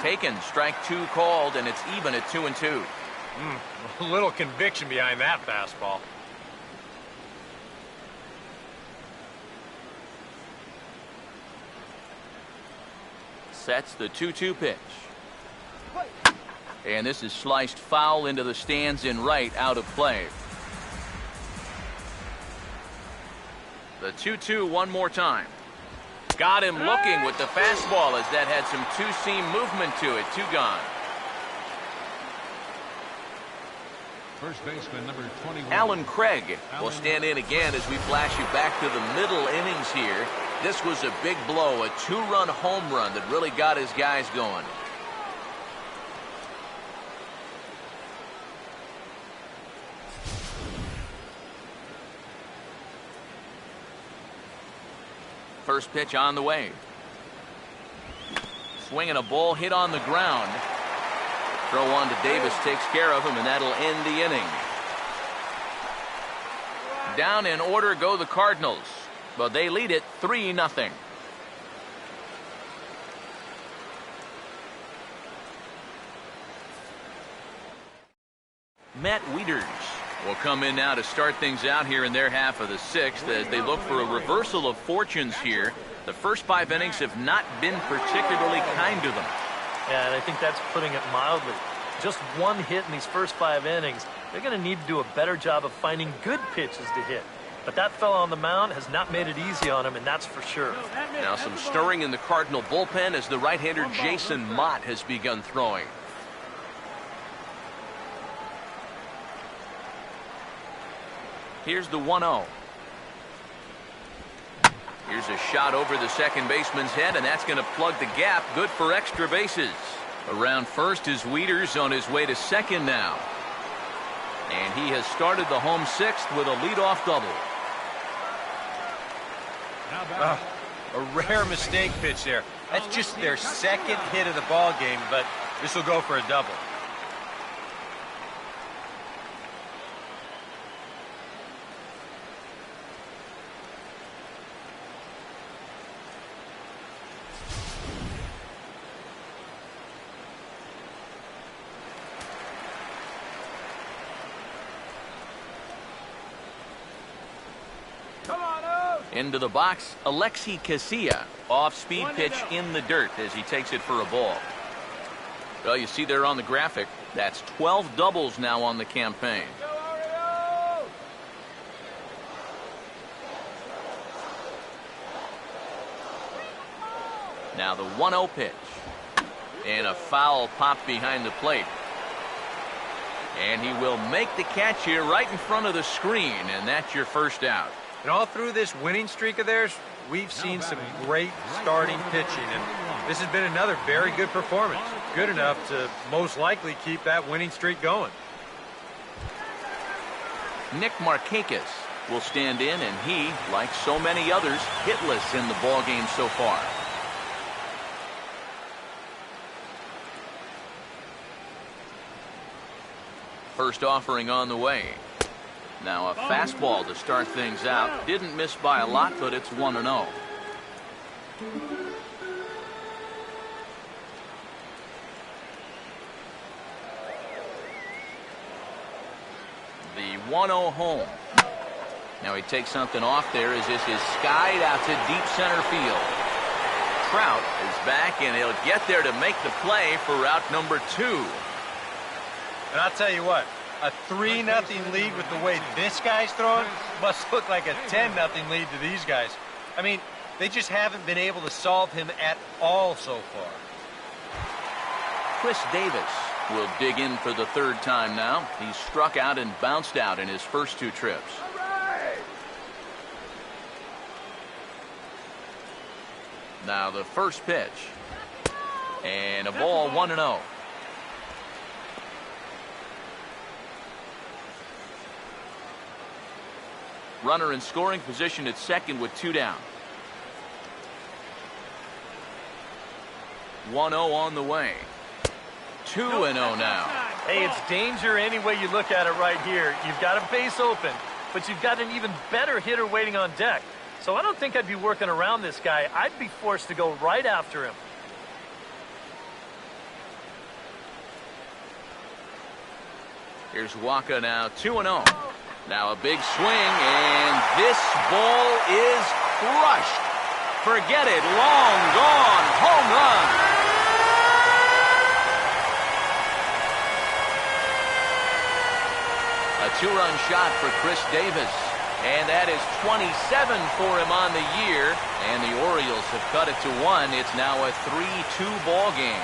Taken, strike 2 called, and it's even at 2-2.
A little conviction behind that fastball.
Sets the 2-2 pitch. And this is sliced foul into the stands in right, out of play. The 2-2 one more time. Got him looking with the fastball as that had some two-seam movement to it. 2 gone.
First baseman number 21.
Alan Craig will stand in again as we flash you back to the middle innings here. This was a big blow, a 2-run home run that really got his guys going. First pitch on the way. Swinging a ball hit on the ground. Throw on to Davis takes care of him, and that'll end the inning. Down in order go the Cardinals, but they lead it 3-0. Matt Wieters will come in now to start things out here in their half of the 6th as they look for a reversal of fortunes here. The first 5 innings have not been particularly kind to them.
Yeah, and I think that's putting it mildly. Just 1 hit in these first 5 innings. They're going to need to do a better job of finding good pitches to hit. But that fella on the mound has not made it easy on him, and that's for sure.
Now some stirring in the Cardinal bullpen as the right-hander Jason Mott has begun throwing. Here's the 1-0. Here's a shot over the second baseman's head, and that's going to plug the gap. Good for extra bases. Around first is Wieters on his way to second now. And he has started the home 6th with a leadoff double.
A rare mistake pitch there. That's just their second hit of the ball game, but this will go for a double.
Into the box, Alexi Casilla. Off-speed pitch in the dirt as he takes it for a ball. Well, you see there on the graphic, that's 12 doubles now on the campaign. Now the 1-0 pitch. And a foul popped behind the plate. And he will make the catch here right in front of the screen, and that's your first out.
And all through this winning streak of theirs, we've seen some great starting pitching, and this has been another very good performance. Good enough to most likely keep that winning streak going.
Nick Markakis will stand in, and he, like so many others, hitless in the ballgame so far. First offering on the way. Now a fastball to start things out. Didn't miss by a lot, but it's 1-0. The 1-0 home. Now he takes something off there as this is skied out to deep center field. Trout is back, and he'll get there to make the play for route number 2.
And I'll tell you what, a 3-0 lead with the way this guy's throwing must look like a 10-0 lead to these guys. I mean, they just haven't been able to solve him at all so far.
Chris Davis will dig in for the 3rd time now. He's struck out and bounced out in his first 2 trips. Now the first pitch. And a ball, 1-0. Runner in scoring position at second with 2 down. 1-0 on the way. 2-0 now.
Hey, it's danger any way you look at it right here. You've got a base open, but you've got an even better hitter waiting on deck. So I don't think I'd be working around this guy. I'd be forced to go right after him.
Here's Waka now, 2-0. Now a big swing, and this ball is crushed. Forget it, long gone, home run. A 2-run shot for Chris Davis, and that is 27 for him on the year, and the Orioles have cut it to 1. It's now a 3-2 ball game.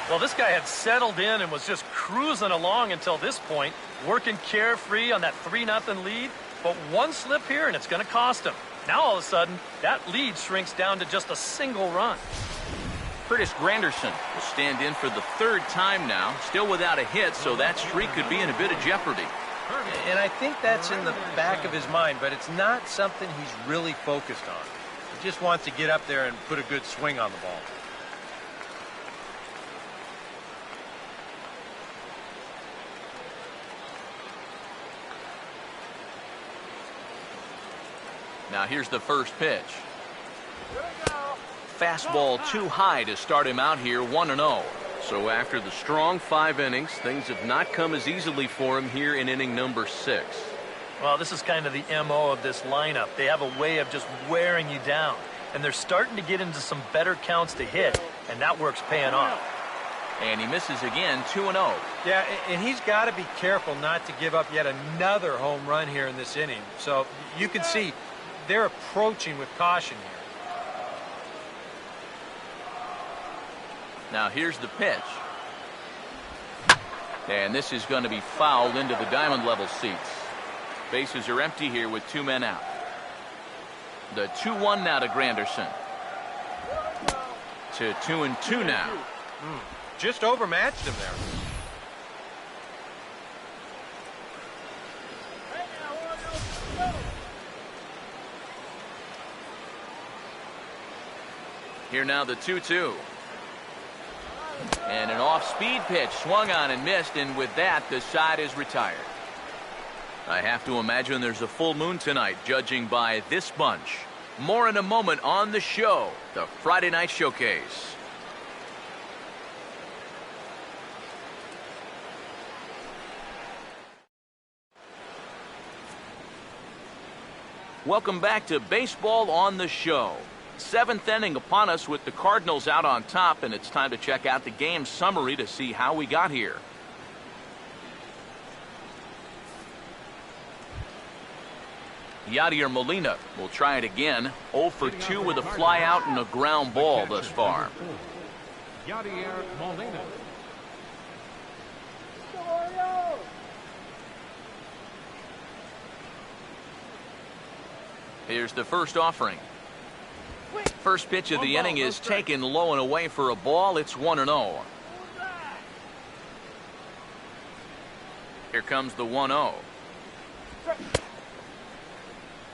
Well, this guy had settled in and was just cruising along until this point, working carefree on that 3-0 lead. But one slip here, and it's going to cost him. Now, all of a sudden, that lead shrinks down to just a single run.
Curtis Granderson will stand in for the 3rd time now, still without a hit, so that streak could be in a bit of jeopardy.
And I think that's in the back of his mind, but it's not something he's really focused on. He just wants to get up there and put a good swing on the ball.
Now here's the first pitch. Fastball too high to start him out here, 1-0. So after the strong 5 innings, things have not come as easily for him here in inning number 6.
Well, this is kind of the MO of this lineup. They have a way of just wearing you down. And they're starting to get into some better counts to hit, and that work's paying off.
And he misses again, 2-0.
Yeah, and he's got to be careful not to give up yet another home run here in this inning. So you can see they're approaching with caution here.
Now here's the pitch. And this is going to be fouled into the diamond level seats. Bases are empty here with 2 men out. The 2-1 now to Granderson. To 2-2 now.
Just overmatched him there.
Here now the 2-2. And an off-speed pitch swung on and missed, and with that the side is retired. I have to imagine there's a full moon tonight, judging by this bunch. More in a moment on the show, the Friday Night Showcase. Welcome back to Baseball on the Show. 7th inning upon us with the Cardinals out on top, and it's time to check out the game summary to see how we got here. Yadier Molina will try it again. 0 for 2 with a fly out and a ground ball thus far.
Yadier Molina.
Here's the first offering. First pitch of the inning is taken low and away for a ball. It's 1-0. Here comes the 1-0.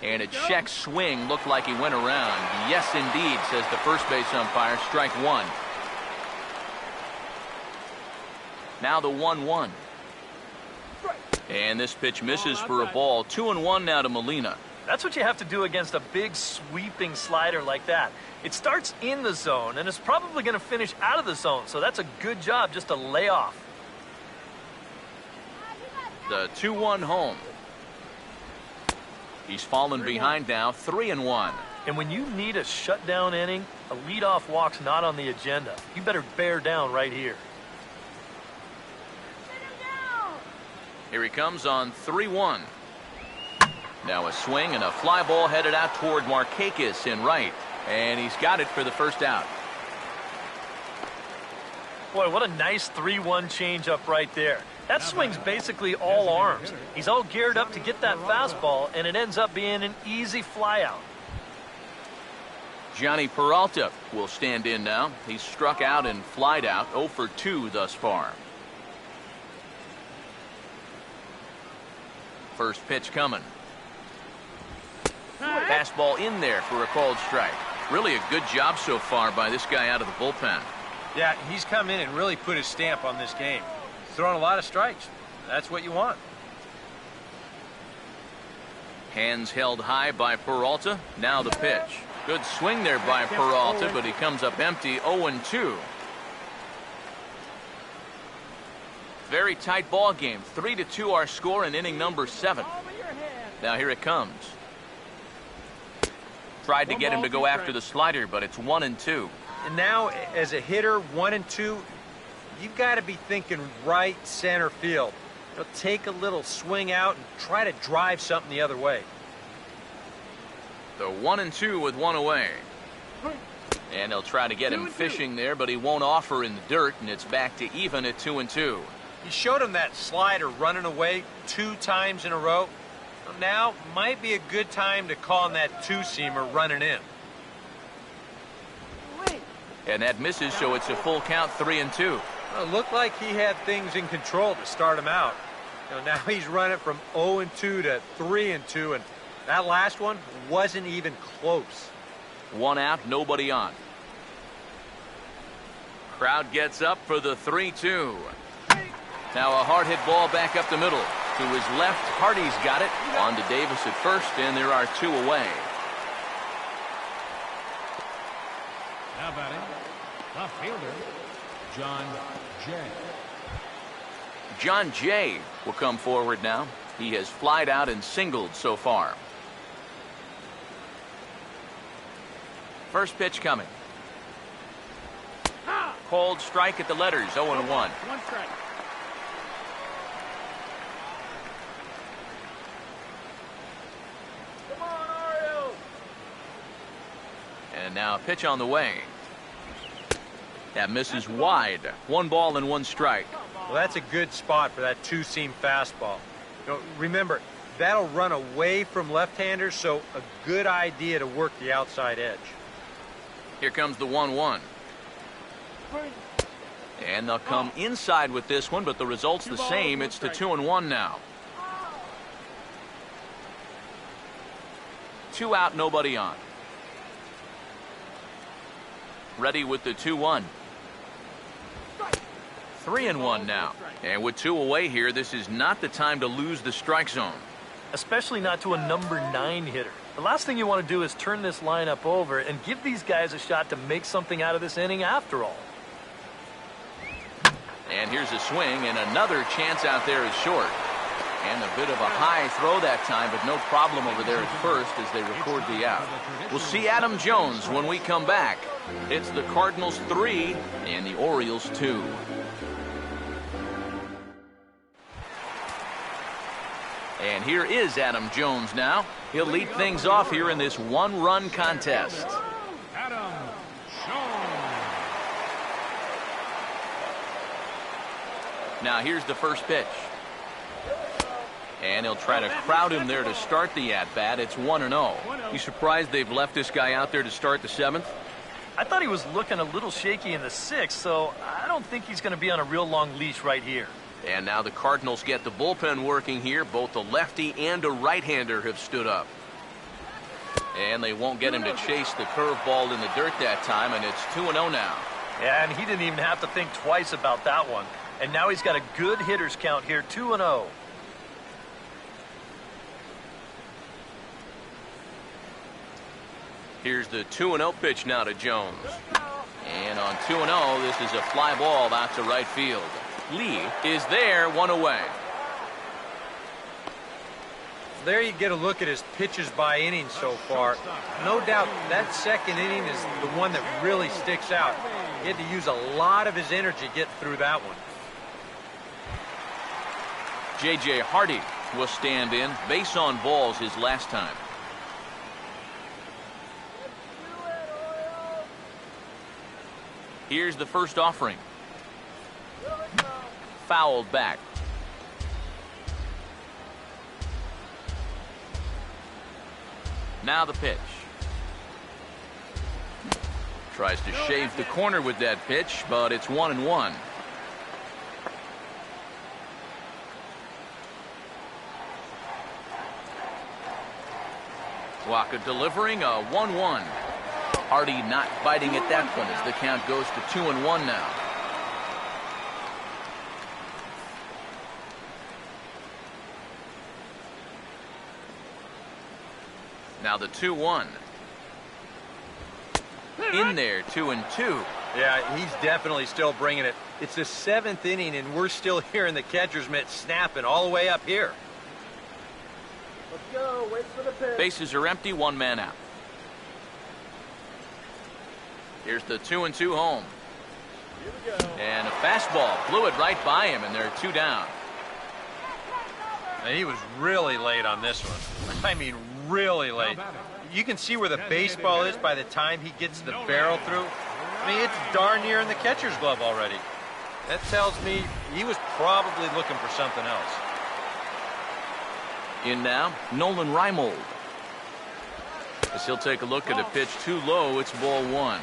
And a check swing looked like he went around. Yes, indeed, says the first base umpire. Strike 1. Now the 1-1. And this pitch misses for a ball. 2-1 now to Molina.
That's what you have to do against a big sweeping slider like that. It starts in the zone, and it's probably going to finish out of the zone, so that's a good job just to lay off.
The 2-1 home. He's fallen behind now, 3-1.
And when you need a shutdown inning, a leadoff walk's not on the agenda. You better bear down right here.
Here he comes on 3-1. Now a swing and a fly ball headed out toward Markakis in right. And he's got it for the first out.
Boy, what a nice 3-1 changeup right there. That swing's basically all arms. He's all geared up to get that fastball, and it ends up being an easy flyout.
Johnny Peralta will stand in now. He's struck out and flied out, 0 for 2 thus far. First pitch coming. Fastball in there for a called strike. Really a good job so far by this guy out of the bullpen.
Yeah, he's come in and really put his stamp on this game. He's throwing a lot of strikes. That's what you want.
Hands held high by Peralta. Now the pitch. Good swing there by Peralta, but he comes up empty, 0-2. Very tight ball game. 3-2 our score in inning number 7. Now here it comes. Tried to get him to go after the slider, but it's 1-2.
And now, as a hitter, 1-2, you've got to be thinking right center field. Take a little swing out and try to drive something the other way.
The 1-2 with one away. And they'll try to get him fishing there, but he won't offer in the dirt, and it's back to even at 2-2.
He showed him that slider running away 2 times in a row. Now might be a good time to call on that 2-seamer running in.
And that misses, so it's a full count, 3-2.
Well, it looked like he had things in control to start him out. Now he's running from 0-2 to 3-2, and that last one wasn't even close.
1 out, nobody on. Crowd gets up for the 3-2. Now a hard hit ball back up the middle. To his left, Hardy's got it. On to Davis at first, and there are 2 away.
Now batting, the fielder, John Jay.
John Jay will come forward now. He has flied out and singled so far. First pitch coming. Called strike at the letters, 0-1.
One strike.
Come on, Orioles!
And now a pitch on the way. That misses wide. 1 ball and 1 strike.
Well, that's a good spot for that 2-seam fastball. Remember, that'll run away from left-handers, so a good idea to work the outside edge.
Here comes the 1-1. And they'll come inside with this one, but the result's the same. It's the 2-1 now. 2 out, nobody on. Ready with the 2-1. 3-1 now. And with 2 away here, this is not the time to lose the strike zone.
Especially not to a number 9 hitter. The last thing you want to do is turn this lineup over and give these guys a shot to make something out of this inning after all.
And here's a swing, and another chance out there is short. And a bit of a high throw that time, but no problem over there at first as they record the out. We'll see Adam Jones when we come back. It's the Cardinals 3 and the Orioles 2. And here is Adam Jones now. He'll lead things off here in this 1-run contest.
Adam Jones.
Now here's the first pitch. And he'll try to crowd him there to start the at-bat. It's 1-0. You surprised they've left this guy out there to start the 7th?
I thought he was looking a little shaky in the 6th, so I don't think he's going to be on a real long leash right here.
And now the Cardinals get the bullpen working here. Both the lefty and a right-hander have stood up. And they won't get him to chase the curveball in the dirt that time, and it's 2-0 now.
Yeah, and he didn't even have to think twice about that one. And now he's got a good hitters count here, 2-0.
Here's the 2-0 pitch now to Jones. And on 2-0, this is a fly ball out to right field. Lee is there, 1 away.
There you get a look at his pitches by inning so far. No doubt that second inning is the one that really sticks out. He had to use a lot of his energy getting through that one.
J.J. Hardy will stand in. Base on balls his last time. Here's the first offering. fouled back. Now the pitch. Tries to shave the corner with that pitch, but it's 1-1. Waka delivering a 1-1. Hardy not biting at that one as the count goes to 2-1 now. Now the 2-1. In there, 2-2.
Yeah, he's definitely still bringing it. It's the 7th inning, and we're still hearing the catcher's mitt snapping all the way up here.
Let's go. Wait for the pitch.
Bases are empty, one man out. Here's the 2-2 home.
Here we go.
And a fastball blew it right by him, and they're 2 down.
And he was really late on this one. I mean, really late. You can see where the baseball is by the time he gets the barrel through. I mean, it's darn near in the catcher's glove already. That tells me he was probably looking for something else.
In now, Nolan Reimold. As he'll take a look at a pitch too low, it's ball 1.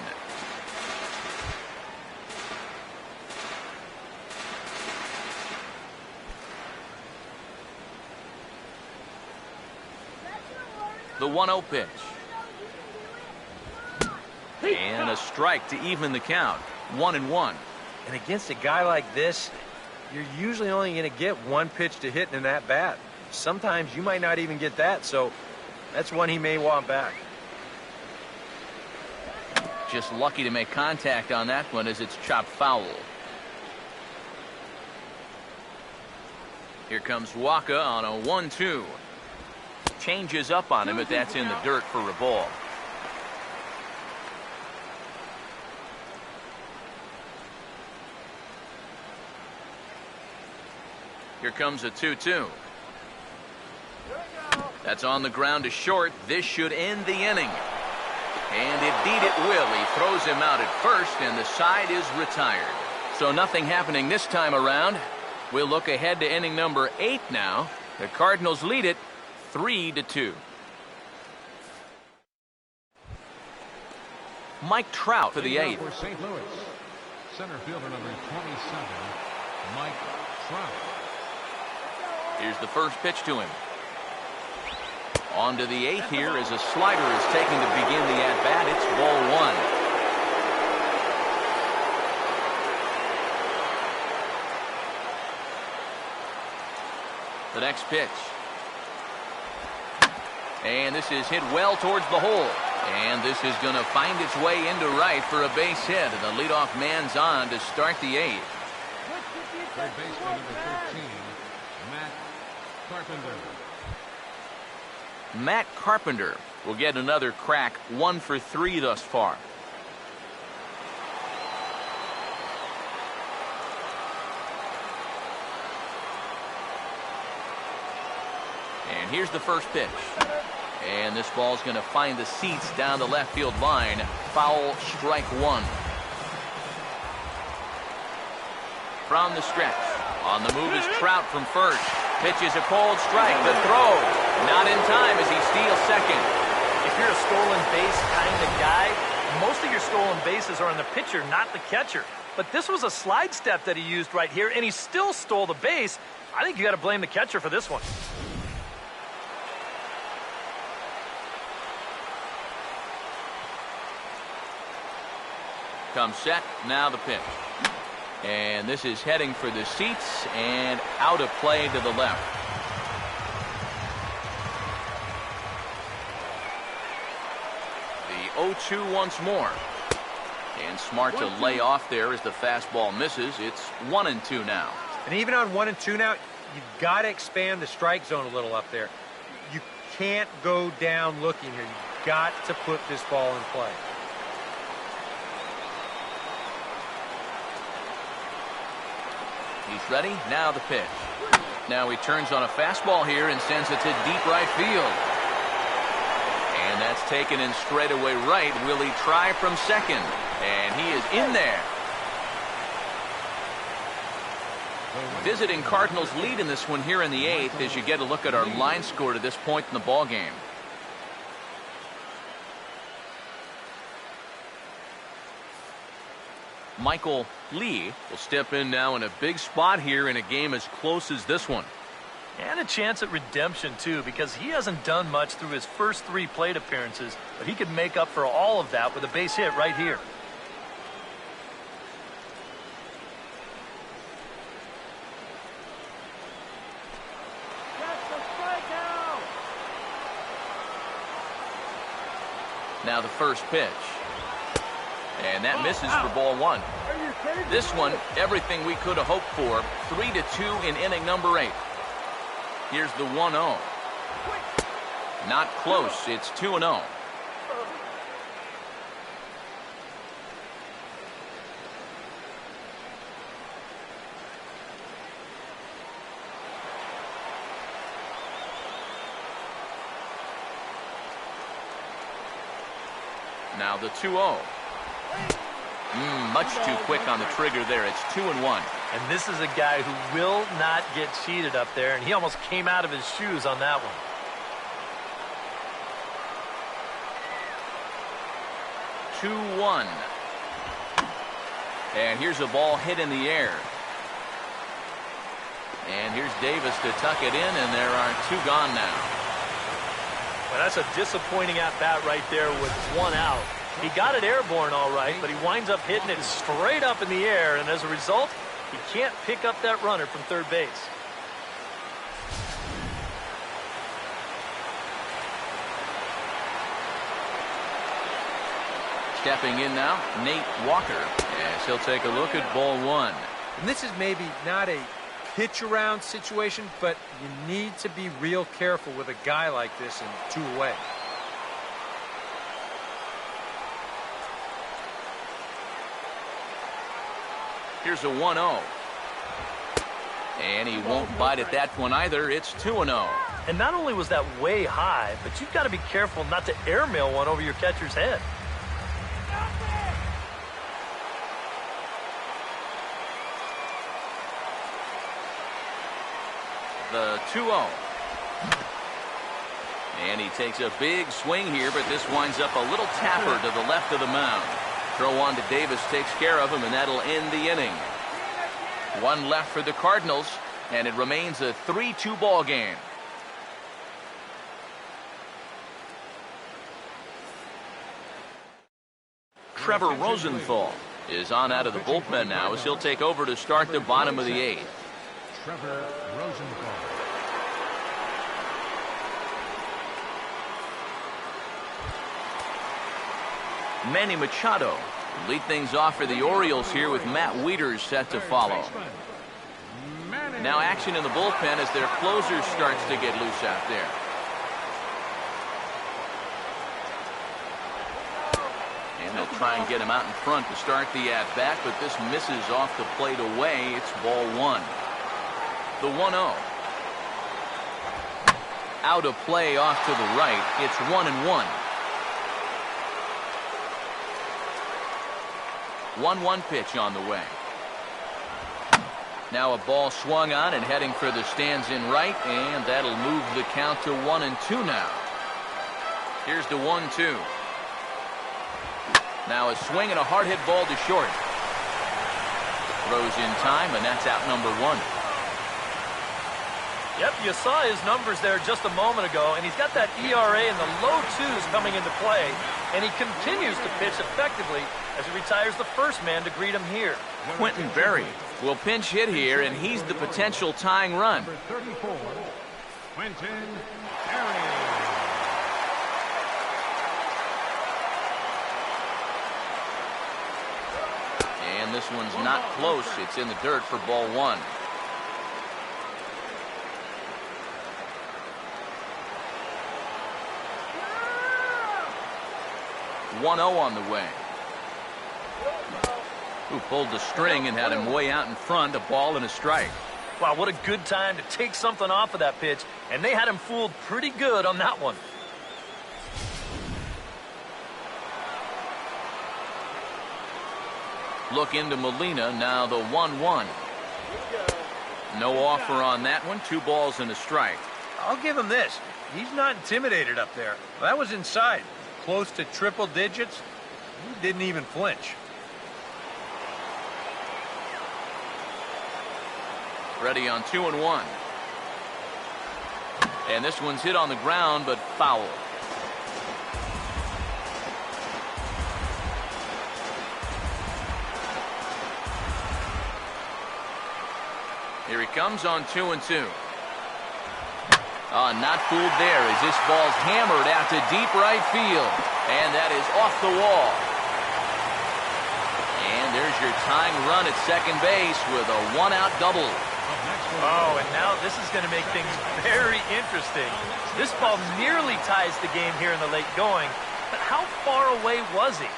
The 1-0 pitch. And a strike to even the count. 1-1.
And against a guy like this, you're usually only going to get one pitch to hit in that bat. Sometimes you might not even get that, so that's one he may want back.
Just lucky to make contact on that one as it's chopped foul. Here comes Waka on a 1-2. Changes up on him, but that's in the dirt for a ball. Here comes a 2-2. That's on the ground to short. This should end the inning. And indeed it will. He throws him out at first, and the side is retired. So nothing happening this time around. We'll look ahead to inning number 8 now. The Cardinals lead it 3-2. Mike Trout for the 8th.
For St. Louis, center fielder number 27, Mike Trout.
Here's the first pitch to him. On to the 8th here as a slider is taken to begin the at-bat. It's ball 1. The next pitch. And this is hit well towards the hole. And this is going to find its way into right for a base hit. And the leadoff man's on to start the 8th.
Third baseman number 13, Matt Carpenter.
Matt Carpenter will get another crack, 1 for 3 thus far. And here's the first pitch. And this ball's going to find the seats down the left field line. Foul, strike 1. From the stretch. On the move is Trout from first. Pitches a cold strike. The throw. Not in time as he steals second.
If you're a stolen base kind of guy, most of your stolen bases are on the pitcher, not the catcher. But this was a slide step that he used right here, and he still stole the base. I think you got to blame the catcher for this one.
Comes set. Now the pitch. And this is heading for the seats and out of play to the left. The 0-2 once more. And smart to lay off there as the fastball misses. It's 1-2 now.
And even on 1-2 now, you've got to expand the strike zone a little up there. You can't go down looking here. You've got to put this ball in play.
He's ready. Now the pitch. Now he turns on a fastball here and sends it to deep right field. And that's taken in straightaway right. Will he try from second? And he is in there. Visiting Cardinals lead in this one here in the 8th as you get a look at our line score to this point in the ball game. Michael Lee will step in now in a big spot here in a game as close as this one.
And a chance at redemption, too, because he hasn't done much through his first 3 plate appearances, but he could make up for all of that with a base hit right here.
Now the first pitch. And that misses for ball 1. This one, everything we could have hoped for. 3-2 in inning number 8. Here's the 1-0. Not close. It's 2-0. Now the 2-0. Much too quick on the trigger there. It's 2-1.
And this is a guy who will not get cheated up there, and he almost came out of his shoes on that one.
Two-one. And here's a ball hit in the air. And here's Davis to tuck it in, and there are 2 gone now.
Well, that's a disappointing at-bat right there with 1 out. He got it airborne all right, but he winds up hitting it straight up in the air, and as a result, he can't pick up that runner from third base.
Stepping in now, Nate Walker, as he'll take a look at ball 1.
And this is maybe not a pitch around situation, but you need to be real careful with a guy like this in 2 away.
Here's a 1-0. And he won't bite at that one either. It's 2-0.
And not only was that way high, but you've got to be careful not to airmail one over your catcher's head.
The 2-0. And he takes a big swing here, but this winds up a little tapper to the left of the mound. Throw on to Davis takes care of him, and that'll end the inning. 1 left for the Cardinals, and it remains a 3-2 ball game. Trevor Rosenthal is on out of the bullpen now as he'll take over to start the bottom of the 8th.
Trevor Rosenthal.
Manny Machado lead things off for the Orioles here with Matt Wieters set to follow. Now action in the bullpen as their closer starts to get loose out there. And they'll try and get him out in front to start the at-bat, but this misses off the plate away. It's ball 1. The 1-0. Out of play off to the right. It's 1-1. 1-1 pitch on the way. Now a ball swung on and heading for the stands in right, and that'll move the count to 1-2 now. Here's the 1-2. Now a swing and a hard hit ball to short. Throws in time, and that's out number 1.
Yep, you saw his numbers there just a moment ago, and he's got that ERA in the low 2s coming into play, and he continues to pitch effectively as he retires the first man to greet him here.
Quentin Berry will pinch hit here, and he's the potential tying run.
Number 34, Quentin Berry.
And this one's not close. It's in the dirt for ball 1. On the way. Who pulled the string and had him way out in front, a ball and a strike.
Wow, what a good time to take something off of that pitch, and they had him fooled pretty good on that one.
Look into Molina, now the 1-1. No offer on that one. 2 balls and a strike.
I'll give him this. He's not intimidated up there. That was inside. Close to triple digits. He didn't even flinch.
Ready on 2-1. And this one's hit on the ground, but foul. Here he comes on 2-2. Not fooled there as this ball's hammered out to deep right field. And that is off the wall. And there's your tying run at second base with a 1-out double.
Oh, and now this is going to make things very interesting. This ball nearly ties the game here in the late going. But how far away was he?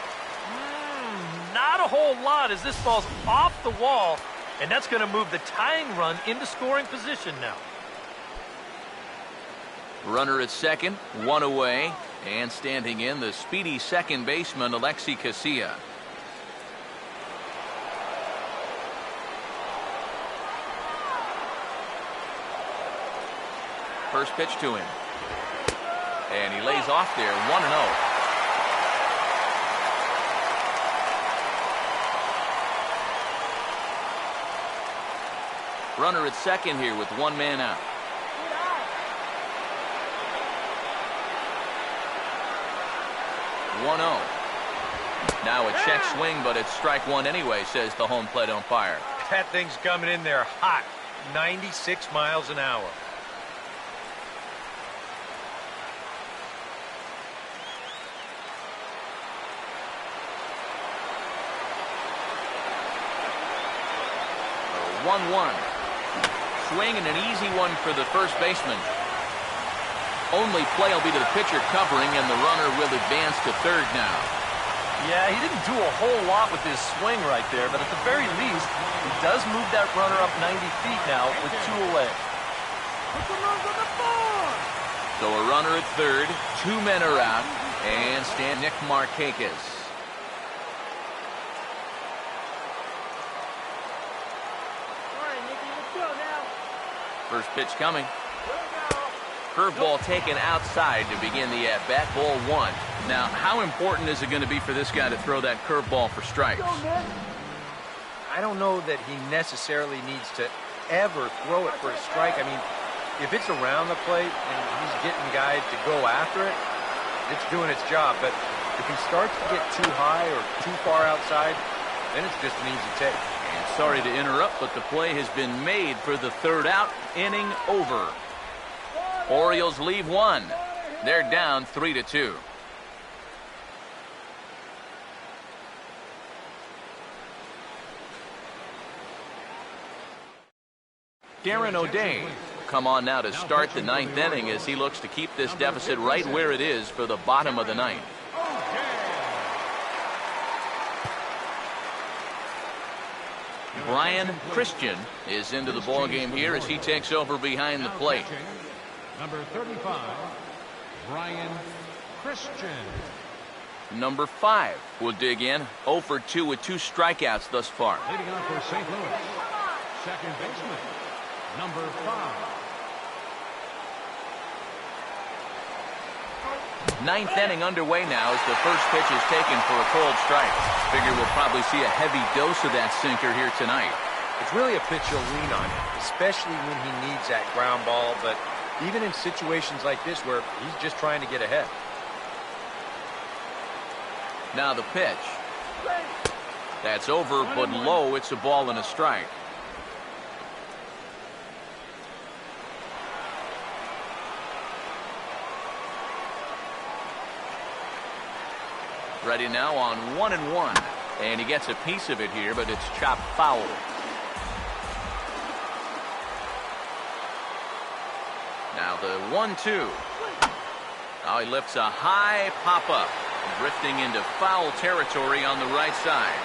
Not a whole lot as this ball's off the wall. And that's going to move the tying run into scoring position now.
Runner at second, 1 away, and standing in the speedy second baseman Alexi Casilla. First pitch to him, and he lays off there. 1-0. Runner at second here with 1 man out. Now a check swing, but it's strike 1 anyway, says the home plate umpire.
That thing's coming in there hot. 96 miles an hour.
A 1-1. Swing and an easy one for the first baseman. Only play will be to the pitcher covering, and the runner will advance to third now.
Yeah, he didn't do a whole lot with his swing right there, but at the very least, he does move that runner up 90 feet now with 2 away.
So a runner at third, 2 men are out, and stand Nick Markakis. First pitch coming. Curveball taken outside to begin the at-bat. Ball 1. Now, how important is it going to be for this guy to throw that curveball for strikes?
I don't know that he necessarily needs to ever throw it for a strike. I mean, if it's around the plate and he's getting guys to go after it, it's doing its job. But if he starts to get too high or too far outside, then it's just an easy take.
And sorry to interrupt, but the play has been made for the third out. Inning over. Orioles leave 1. They're down 3-2. Darren O'Day will come on now to start the 9th inning as he looks to keep this deficit right where it is for the bottom of the 9th. Brian Christian is into the ballgame here as he takes over behind the plate.
Number 35, Brian Christian.
Number 5 will dig in. 0 for 2 with 2 strikeouts thus far.
Leading off for St. Louis, second baseman, number 5.
9th inning underway now as the first pitch is taken for a cold strike. Figure we'll probably see a heavy dose of that sinker here tonight.
It's really a pitch you'll lean on, especially when he needs that ground ball, but even in situations like this where he's just trying to get ahead.
Now the pitch. That's over, but low. It's a ball and a strike. Ready now on 1-1. And he gets a piece of it here, but it's chopped foul. Now the 1-2. Now he lifts a high pop-up, drifting into foul territory on the right side.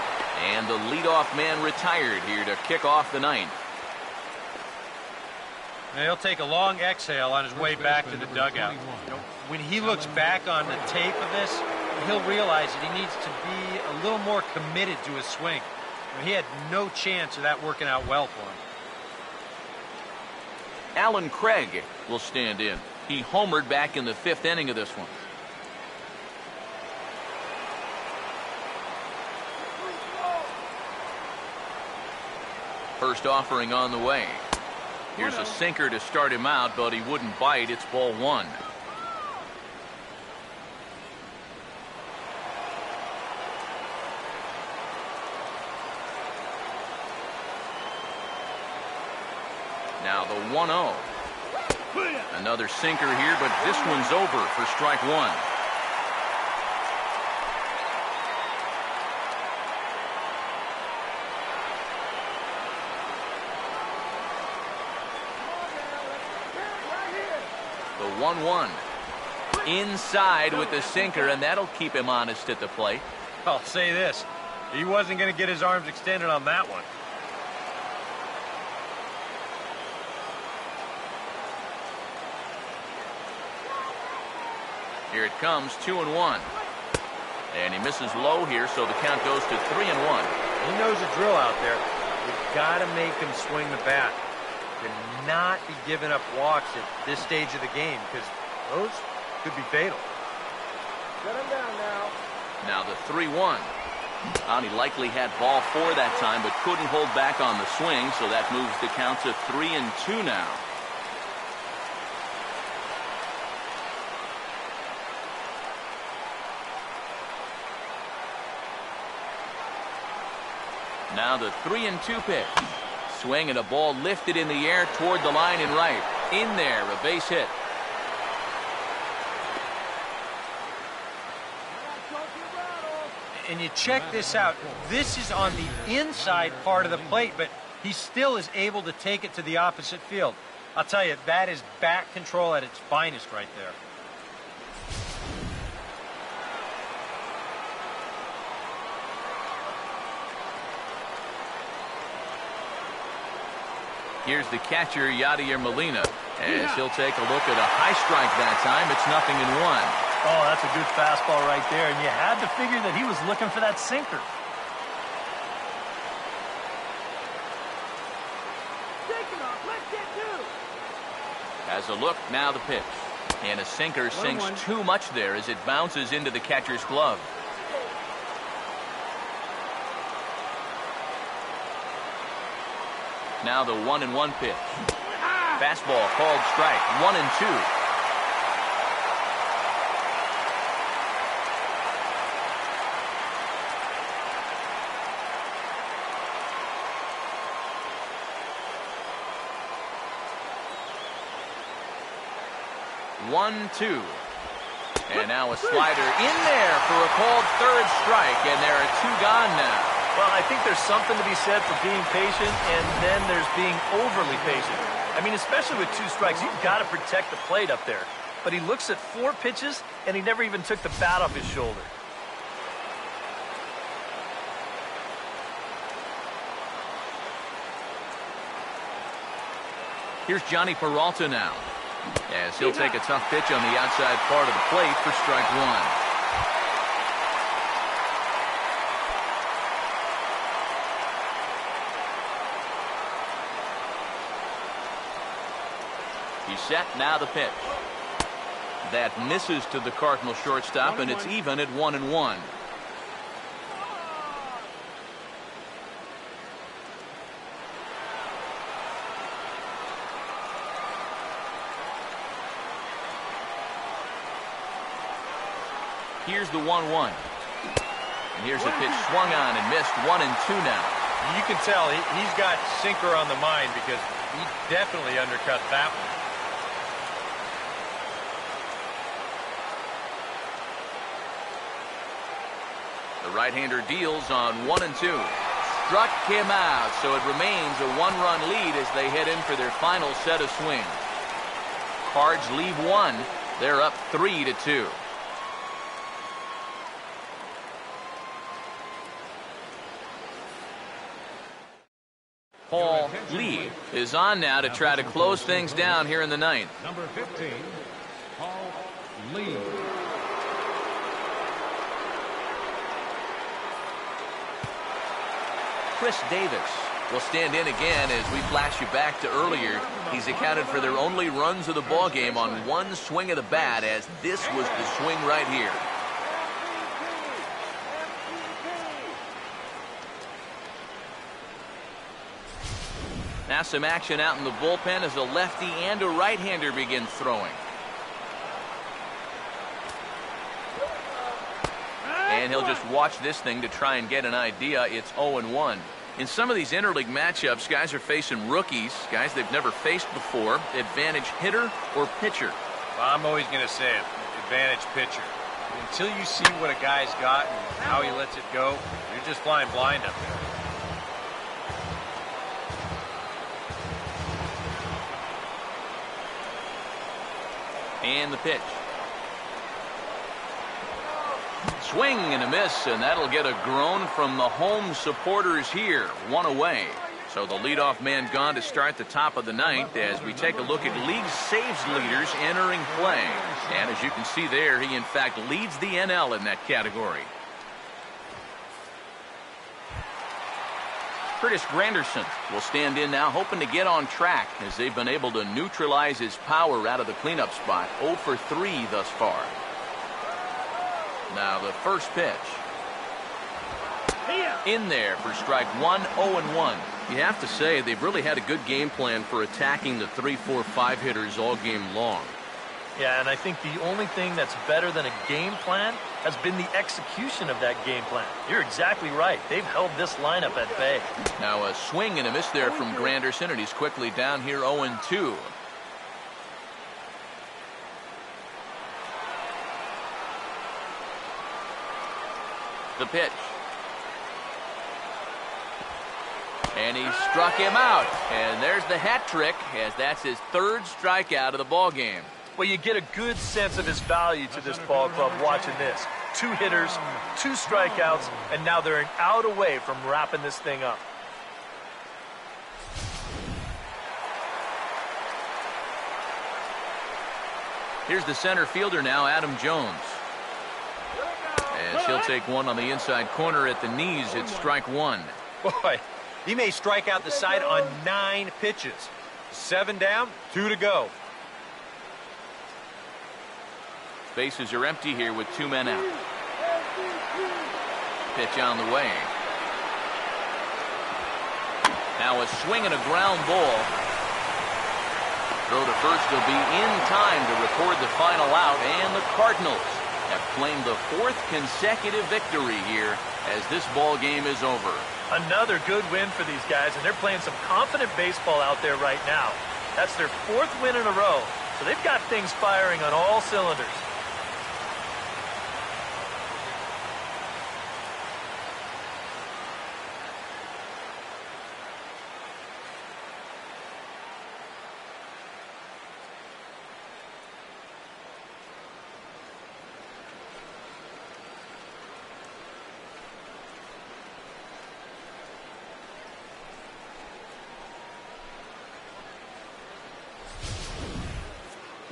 And the leadoff man retired here to kick off the 9th.
Now he'll take a long exhale on his way back to the dugout. You know, when he looks back on the tape of this, he'll realize that he needs to be a little more committed to his swing. I mean, he had no chance of that working out well for him.
Alan Craig will stand in. He homered back in the 5th inning of this one. First offering on the way. Here's a sinker to start him out, but he wouldn't bite. It's ball 1. Now the 1-0. Another sinker here, but this one's over for strike 1. The 1-1. Inside with the sinker, and that'll keep him honest at the plate.
I'll say this. He wasn't going to get his arms extended on that one.
Here it comes, 2-1. And he misses low here, so the count goes to 3-1.
He knows the drill out there. You've got to make him swing the bat. Cannot be giving up walks at this stage of the game, because those could be fatal.
Shut him down now.
Now the 3-1. He likely had ball 4 that time, but couldn't hold back on the swing, so that moves the count to 3-2 now. Now the 3-2 pitch. Swing and a ball lifted in the air toward the line and right. In there, a base hit.
And you check this out. This is on the inside part of the plate, but he still is able to take it to the opposite field. I'll tell you, that is bat control at its finest right there.
Here's the catcher, Yadier Molina, as he'll take a look at a high strike that time. It's 0-1.
Oh, that's a good fastball right there, and you had to figure that he was looking for that sinker.
Has a look, now the pitch. And a sinker sinks too much there as it bounces into the catcher's glove. Now the 1-1 pitch. Fastball called strike. 1-2. One, two. And now a slider in there for a called 3rd strike, and there are 2 gone now.
Well, I think there's something to be said for being patient, and then there's being overly patient. I mean, especially with 2 strikes, you've got to protect the plate up there. But he looks at 4 pitches, and he never even took the bat off his shoulder.
Here's Johnny Peralta now, as he'll take a tough pitch on the outside part of the plate for strike 1. He's set, now the pitch. That misses to the Cardinal shortstop, and it's even at 1-1. Here's the 1-1. And here's a pitch swung on and missed. 1-2 now.
You can tell he's got sinker on the mind, because he definitely undercut that one.
The right-hander deals on 1-2. Struck him out, so it remains a 1-run lead as they head in for their final set of swings. Cards leave 1. They're up 3-2. Paul Lee is on now to try to close things down here in the 9th.
Number 15, Paul Lee.
Chris Davis We'll stand in again as we flash you back to earlier. He's accounted for their only runs of the ball game on one swing of the bat, as this was the swing right here. Now some action out in the bullpen as a lefty and a right-hander begin throwing. And he'll just watch this thing to try and get an idea. It's 0-1. In some of these interleague matchups, guys are facing rookies, guys they've never faced before. Advantage hitter or pitcher?
Well, I'm always going to say it. Advantage pitcher. Until you see what a guy's got and how he lets it go, you're just flying blind up there.
And the pitch. Swing and a miss, and that'll get a groan from the home supporters here. One away. So the leadoff man gone to start the top of the ninth as we take a look at league saves leaders entering play. And as you can see there, he in fact leads the NL in that category. Curtis Granderson will stand in now, hoping to get on track as they've been able to neutralize his power out of the cleanup spot. 0 for 3 thus far. Now the first pitch. In there for strike one, 0-1. You have to say they've really had a good game plan for attacking the 3, 4, 5 hitters all game long.
Yeah, and I think the only thing that's better than a game plan has been the execution of that game plan. You're exactly right. They've held this lineup at bay.
Now a swing and a miss there from Granderson, and he's quickly down here 0-2. The pitch. And he struck him out. And there's the hat trick, as that's his third strikeout of the ball game.
Well, you get a good sense of his value to this ball club watching this. 2 hitters, 2 strikeouts, and now they're an out away from wrapping this thing up.
Here's the center fielder now, Adam Jones. As he'll take one on the inside corner at the knees, it's strike one.
Boy, he may strike out the side on 9 pitches. 7 down, 2 to go.
Bases are empty here with 2 men out. Pitch on the way. Now a swing and a ground ball. Throw to first will be in time to record the final out, and the Cardinals have claimed the 4th consecutive victory here as this ball game is over.
Another good win for these guys, and they're playing some confident baseball out there right now. That's their 4th win in a row, so they've got things firing on all cylinders.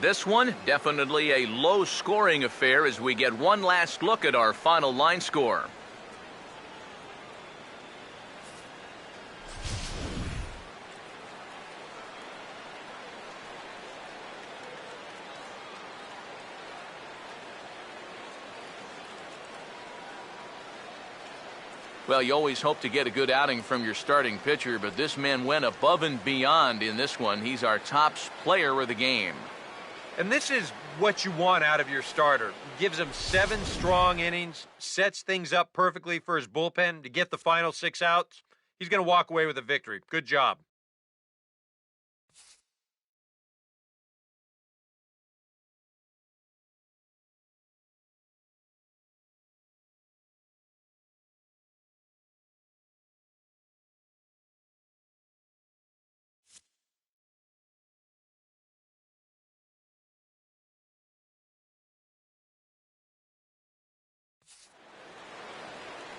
This one, definitely a low-scoring affair as we get one last look at our final line score. Well, you always hope to get a good outing from your starting pitcher, but this man went above and beyond in this one. He's our top player of the game.
And this is what you want out of your starter. Gives him 7 strong innings, sets things up perfectly for his bullpen to get the final 6 outs. He's going to walk away with a victory. Good job.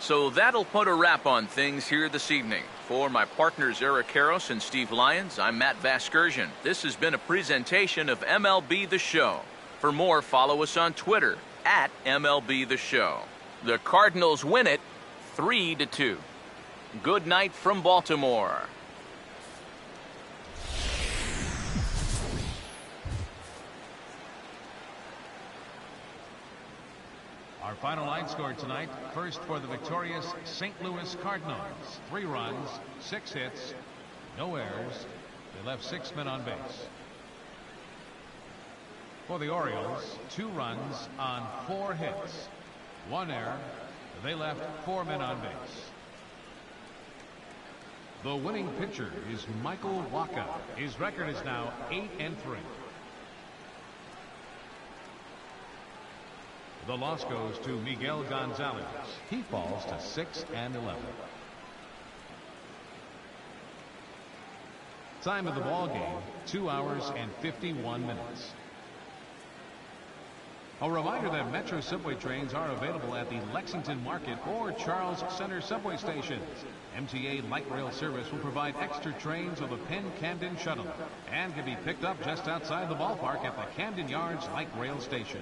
So that'll put a wrap on things here this evening. For my partners Eric Karros and Steve Lyons, I'm Matt Vasgersian. This has been a presentation of MLB The Show. For more, follow us on Twitter @MLB The Show. The Cardinals win it 3-2. Good night from Baltimore.
Our final line score tonight, first for the victorious St. Louis Cardinals. 3 runs, 6 hits, no errors. They left 6 men on base. For the Orioles, 2 runs on 4 hits, 1 error. They left 4 men on base. The winning pitcher is Michael Wacha. His record is now 8-3. The loss goes to Miguel Gonzalez. He falls to 6-11. Time of the ball game, 2 hours and 51 minutes. A reminder that Metro subway trains are available at the Lexington Market or Charles Center subway stations. MTA Light Rail service will provide extra trains of the Penn Camden Shuttle and can be picked up just outside the ballpark at the Camden Yards Light Rail Station.